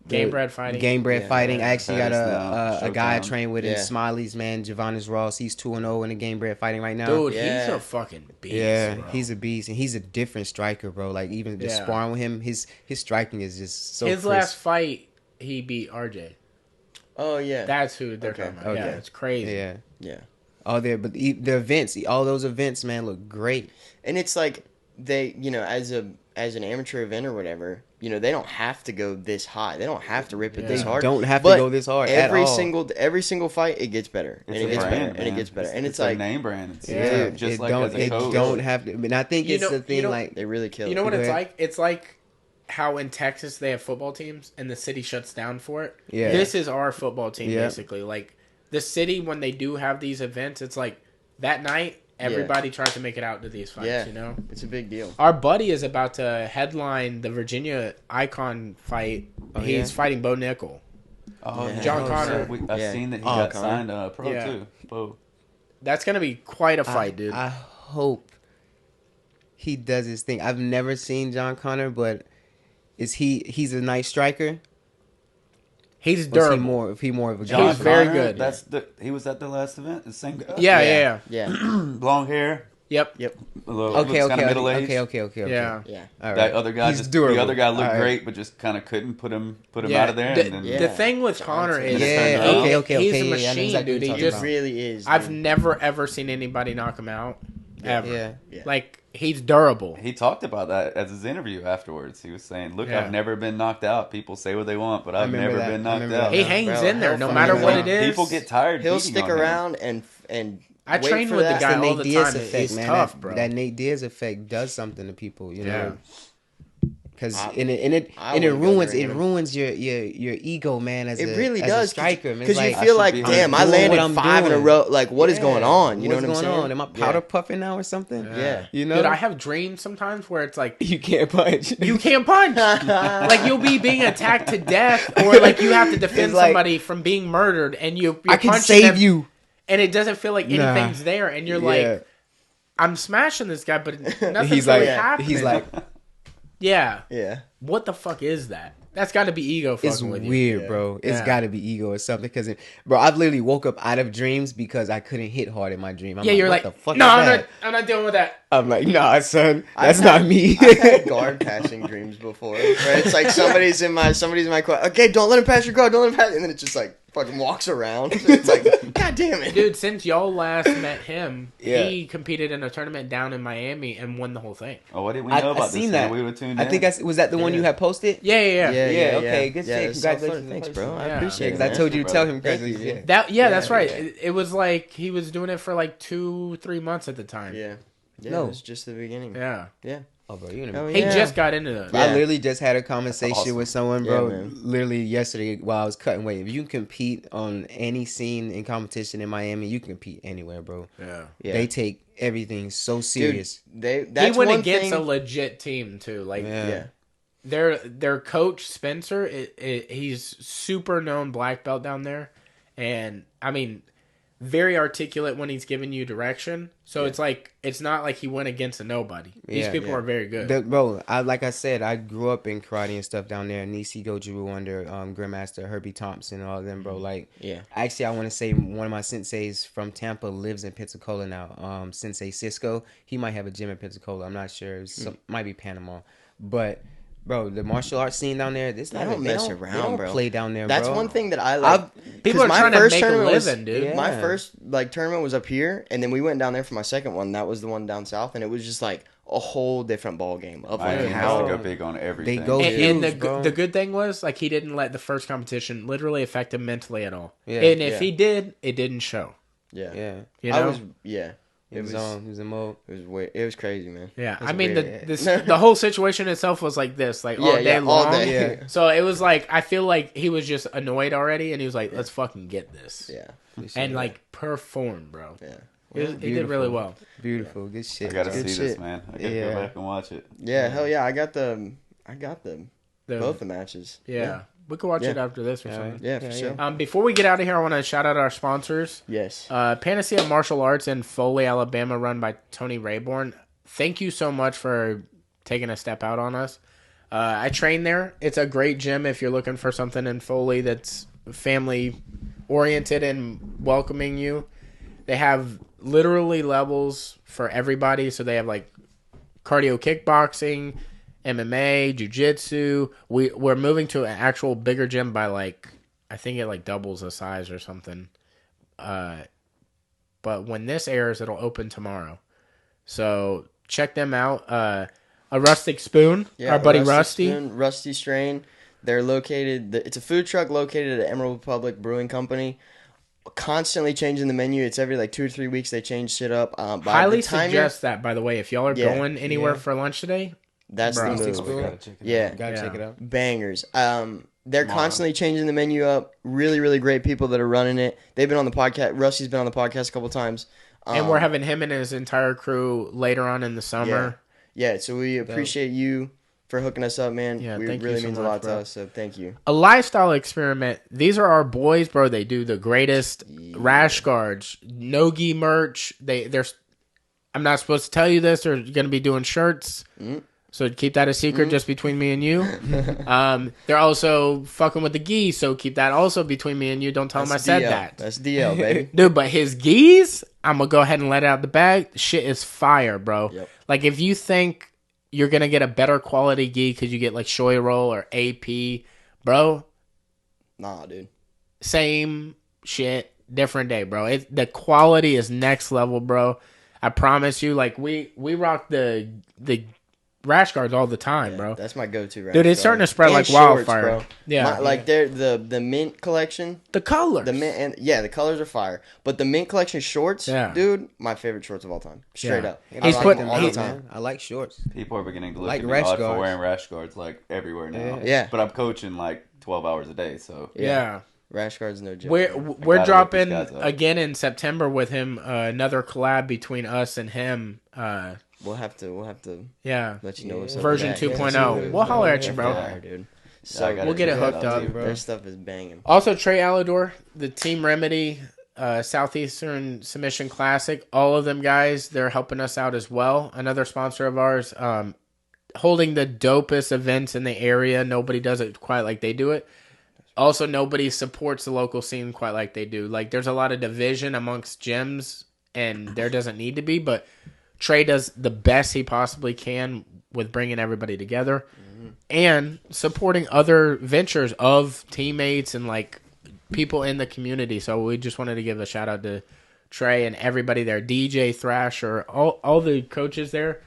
Game Bred Fighting. Game Bred Fighting. I actually got a guy I Showtime. train with in Smiley's, man, Javonis Ross. He's 2-0 in the Game Bred Fighting right now. Dude, he's a fucking beast. Yeah, bro. he's a beast, and he's a different striker, bro. Like even just sparring with him, his striking is just so. His last fight, he beat RJ. Oh yeah, that's who they're talking about. Okay. Yeah, it's crazy. Yeah. Oh, but the events, all those events, man, look great. And it's like they, as an amateur event or whatever, they don't have to go this high. They don't have to rip it this hard. They don't have to go this hard every at all. every single fight, it gets better, and it gets better, and it gets better, and it's like name brand. Yeah, just like as a coach. Don't have to. But I think it's the thing. Like they really kill. You know what it's like? It's like how in Texas they have football teams and the city shuts down for it. Yeah, this is our football team basically. Like the city, when they do have these events, it's like that night. Everybody tries to make it out to these fights, It's a big deal. Our buddy is about to headline the Virginia Icon fight. He's fighting Bo Nickel. Oh, John Connor. I've seen that he got signed pro too. Bo. That's going to be quite a fight, dude. I hope he does his thing. I've never seen John Connor, but he's a nice striker? He's durable. If he more of a guy. He's very good. He was at the last event. The same guy. Yeah. Long hair. Yep. Okay. Yeah. All right. That other guy durable. The other guy looked great, but just kind of couldn't put him out of there. The thing with Connor is he's a machine, dude. He just really is. Dude. I've never ever seen anybody knock him out. Ever. Yeah. Like he's durable. He talked about that as his interview afterwards. He was saying, "Look, I've never been knocked out. People say what they want, but I've never been knocked out." He hangs in there no matter what it is. People get tired. He'll stick around and I train with the guy all the time. It's tough, bro. That Nate Diaz effect does something to people, you know. Because it ruins your ego, man. As really does a striker, because you feel like, damn, I landed 5 in a row. Like, what is going on? You know what I'm saying? Am I powder puffing now or something? Yeah. You know, dude, I have dreams sometimes where it's like you can't punch. Like you'll be being attacked to death, or like you have to defend somebody from being murdered, and you're I can save you, and it doesn't feel like anything's there, and you're like, I'm smashing this guy, but nothing's really happening. He's like. Yeah. What the fuck is that? That's got to be ego fucking with you. It's weird, bro. It's got to be ego or something. Because, bro, I've literally woke up out of dreams because I couldn't hit hard in my dream. You're like, what the fuck no, is I'm not dealing with that. I'm like, nah, son, that's not me. I've had guard passing dreams before. Where it's like somebody's in my court. Okay, don't let him pass your guard. Don't let him pass. And then it's just like fucking walks around. It's like, God damn it, dude. Since y'all last met him, he competed in a tournament down in Miami and won the whole thing. Oh, what did we know about this? That. We were tuned in. I think was that the one you had posted? Yeah. Okay, good shit. Congratulations, thanks, bro. I appreciate it. Because I told you to tell him. That's right. It was like he was doing it for like 2-3 months at the time. Yeah, no, it was just the beginning. Yeah. Oh, bro, he just got into that. I literally just had a conversation with someone, bro. Literally yesterday while I was cutting weight. If you can compete on any scene in competition in Miami, you can compete anywhere, bro. Yeah. They take everything so serious. Dude, he went against a legit team too. Like, their coach Spencer, he's super known black belt down there, and I mean, very articulate when he's giving you direction. So it's like, it's not like he went against a nobody. These people are very good. Bro, like I said, I grew up in karate and stuff down there. Nisi Goju under Grandmaster Herbie Thompson and all of them, bro. Like, actually, I want to say one of my senseis from Tampa lives in Pensacola now. Sensei Cisco. He might have a gym in Pensacola. I'm not sure. Might be Panama. But... bro, the martial arts scene down there, they don't mess around, bro. Play down there, That's bro. one thing that I like. People are trying to make a living, dude. My first tournament was up here, and then we went down there for my second one. That was the one down south, and it was just like a whole different ball game of like how to go big on everything. They go and the good thing was like he didn't let the first competition literally affect him mentally at all. Yeah. And if he did, it didn't show. Yeah. You know? It was on. He was in mode. It was weird. It was crazy, man. Yeah, I mean the whole situation itself was like this, like all day long. All day. Yeah. So it was like I feel like he was just annoyed already, and he was like, "Let's fucking get this." Yeah. And like perform, bro. Yeah. He did really well. Beautiful, good shit. I gotta see this, man. I gotta go back and watch it. Yeah, hell yeah. I got I got them. Both the matches. Yeah. We could watch it after this or something. Yeah, for sure. Before we get out of here, I want to shout out our sponsors. Yes. Panacea Martial Arts in Foley, Alabama, run by Tony Rayborn. Thank you so much for taking a step out on us. I train there. It's a great gym if you're looking for something in Foley that's family-oriented and welcoming you. They have literally levels for everybody. So they have like cardio kickboxing, MMA, jiu-jitsu. We're moving to an actual bigger gym by like, I think it like doubles the size or something. But when this airs, it'll open tomorrow. So check them out. A Rustic Spoon, our buddy Rusty. Rusty Strain. They're located, it's a food truck located at Emerald Republic Brewing Company. Constantly changing the menu. It's every like 2 or 3 weeks they change shit up. Highly suggest that, by the way. If y'all are going anywhere for lunch today, that's the move. Gotta check it out. Bangers. They're constantly changing the menu up. Really, really great people that are running it. They've been on the podcast. Rusty's been on the podcast a couple times. And we're having him and his entire crew later on in the summer. Yeah, so we appreciate you for hooking us up, man. Yeah, it really means a lot to us, so thank you. A lifestyle experiment. These are our boys, bro. They do the greatest rash guards, no-gi merch. I'm not supposed to tell you this. They're going to be doing shirts. So keep that a secret just between me and you. They're also fucking with the gi, so keep that also between me and you. Don't tell them I said that. That's DL, baby. Dude, but his gis, I'm going to go ahead and let it out the bag. Shit is fire, bro. Yep. Like, if you think you're going to get a better quality gi because you get, like, Shoei Roll or AP, bro. Nah, dude. Same shit, different day, bro. The quality is next level, bro. I promise you. Like, we rock the rash guards all the time, bro. That's my go-to rash dude, it's starting to spread like wildfire. Bro. Yeah. They're the mint collection. The colors. The mint and the colors are fire. But the mint collection shorts, dude, my favorite shorts of all time. Straight up. He's putting them all the time. I like shorts. People are beginning to look at me odd for wearing rash guards like everywhere now. Yeah. But I'm coaching like 12 hours a day, so. Yeah. Rash guards, no joke. We're dropping again in September with him another collab between us and him. We'll have to let you know what's up. Version 2.0. We'll holler at you, bro. Fire, dude. So we'll get it hooked up, bro. Their stuff is banging. Also, Trey Alidor, the Team Remedy Southeastern Submission Classic. All of them guys, they're helping us out as well. Another sponsor of ours, holding the dopest events in the area. Nobody does it quite like they do it. Also, nobody supports the local scene quite like they do. Like, there's a lot of division amongst gyms, and there doesn't need to be, but Trey does the best he possibly can with bringing everybody together and supporting other ventures of teammates and, like, people in the community. So we just wanted to give a shout-out to Trey and everybody there. DJ, Thrasher, all the coaches there.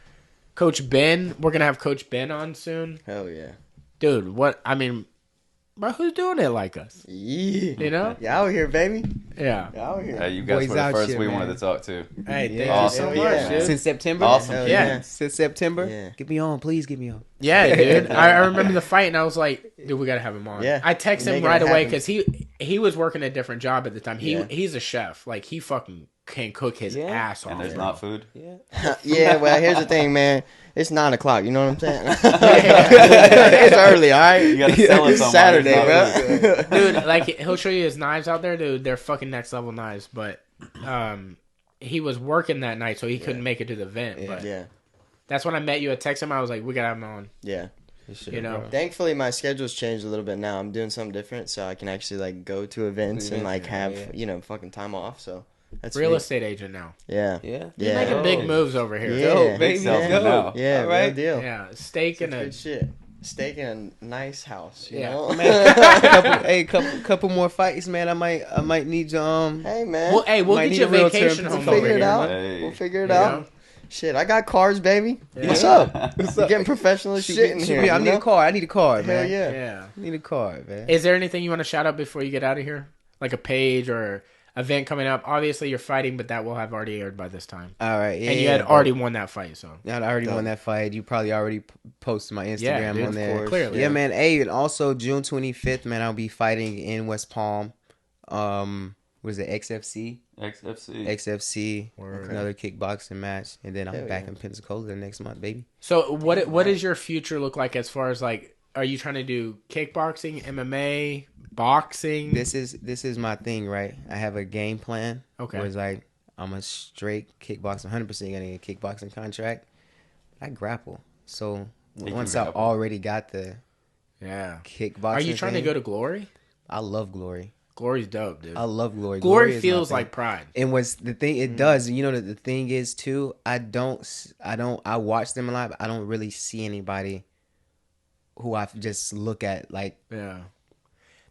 Coach Ben. We're going to have Coach Ben on soon. Hell yeah. Dude, bro, who's doing it like us? Yeah. You know? Yeah, out here, baby. Yeah. Out here. Hey, you guys were the first we wanted to talk to. Hey, thank you so much, dude. Since September? Awesome. Yeah. Since September? Yeah. Get me on. Please get me on. Yeah, dude. I remember the fight, and I was like, dude, we got to have him on. Yeah. I texted him right away because he was working a different job at the time. He's a chef. Like, he fucking can cook his ass off. And there's not food? Yeah. Yeah, well, here's the thing, man. It's 9 o'clock. You know what I'm saying? It's early, all right? You got to sell it It's Saturday, bro. Dude, like, he'll show you his knives out there, dude. They're fucking next level knives. But he was working that night, so he couldn't make it to the event. But that's when I met you. I texted him. I was like, we got to have him on. Yeah. You know? Bro. Thankfully, my schedule's changed a little bit now. I'm doing something different, so I can actually, like, go to events and, like, have, fucking time off, so. That's real sweet. estate agent now. Yeah. You're making big moves over here. Yeah, Go, baby. Go. Yeah, all right. real deal. Yeah, steak and Good shit. Steak in a nice house, you know? Couple more fights, man. I might need you. Hey, man. Well, we'll get you a vacation home over here. We'll figure it out. Shit, I got cars, baby. Yeah. What's up? You're getting professional as shit in here. I need a car. I need a car, Hell man. yeah. I need a car, man. Is there anything you want to shout out before you get out of here? Like a page or event coming up? Obviously, you're fighting, but that will have already aired by this time. All right. And you had already won that fight, so. I already won that fight. You probably already posted my Instagram on there. Clearly. Yeah, man. Hey, and also June 25th, man, I'll be fighting in West Palm. Was it XFC? XFC, another kickboxing match, and then I'm back in Pensacola next month, baby. So what does your future look like as far as like, are you trying to do kickboxing, MMA, boxing? This is my thing, right? I have a game plan. Okay. Where it's like I'm a straight kickboxer, 100% getting a kickboxing contract. I grapple. So once I already got the kickboxing, are you trying to go to Glory? I love Glory. Glory's dope, dude. I love Glory. Glory feels like Pride. And what's the thing? It does. You know, the thing is too. I watch them a lot, but I don't really see anybody who I just look at like. Yeah.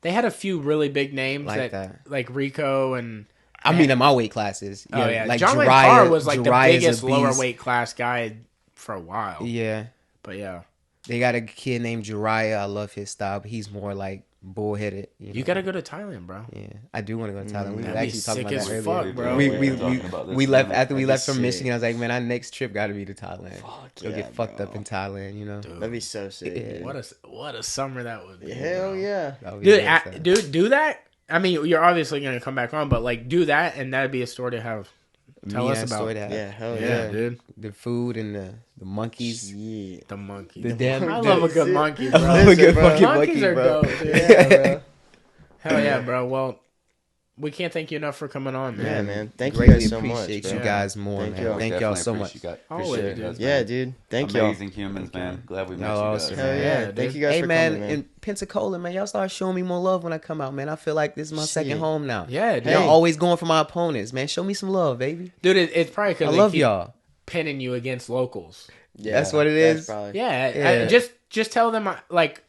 They had a few really big names that like Rico and. I mean, in my weight classes. Oh yeah, like John Parr was like the biggest lower weight class guy for a while. Yeah. But yeah. They got a kid named Jiraiya. I love his style, but he's more like bullheaded. You gotta go to Thailand, bro. Yeah, I do want to go to Thailand. We were actually talking about that earlier. Fuck, bro. We left after we left from Michigan. I was like, man, our next trip got to be to Thailand. Fuck Go get fucked up in Thailand, you know. That'd be so sick. Yeah. What a summer that would be. Hell yeah, dude, do that. I mean, you're obviously gonna come back on, but like, do that, and that'd be a story to have. Tell us about. Yeah, hell yeah, dude. The food and the monkeys. Yeah. The monkeys. The damn. I love a good monkey, bro. I love a good fucking monkeys monkey, are bro. dope, dude. Yeah, bro. Hell yeah, bro. Well, we can't thank you enough for coming on, man. Yeah, man. Thank you guys so much. Appreciate you guys more, man. Thank y'all so much. Appreciate you guys, yeah, dude. Thank you. Amazing humans, man. Glad we met you guys. Hell yeah. Thank you guys for coming, man. In Pensacola, man, y'all start showing me more love when I come out, man. I feel like this is my second home now. Yeah, dude. Y'all always going for my opponents, man. Show me some love, baby. Dude, it's probably because I love y'all. Pinning you against locals. Yeah, that's what it is. Yeah. Just tell them, like,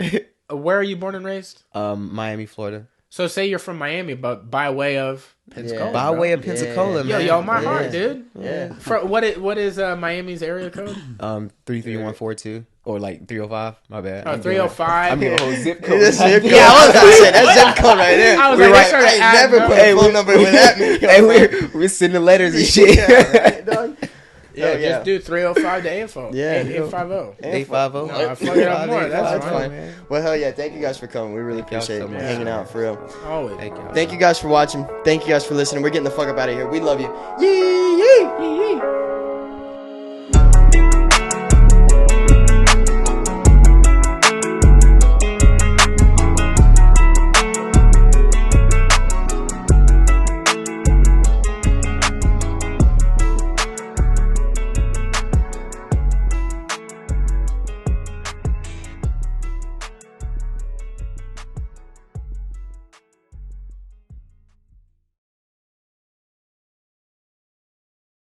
where are you born and raised? Miami, Florida. So say you're from Miami, but by way of Pensacola. By way of Pensacola, man. Yo, my heart, dude. Yeah. What is Miami's area code? 33142 or like 305. My bad. Oh, 305. I mean, the whole zip code. Zip code. Yeah, I was gonna say that zip code right there. I was like, I never put a phone number with that. Hey, we're sending letters and shit. Right, dog. Yeah, just do 305 to info. Yeah, 850. 850. No, I fuck it up more. That's fine. Man. Well, hell yeah. Thank you guys for coming. We really appreciate hanging out, for real. Always. Thank you guys for watching. Thank you guys for listening. We're getting the fuck up out of here. We love you. Yee, yee, yee, yee.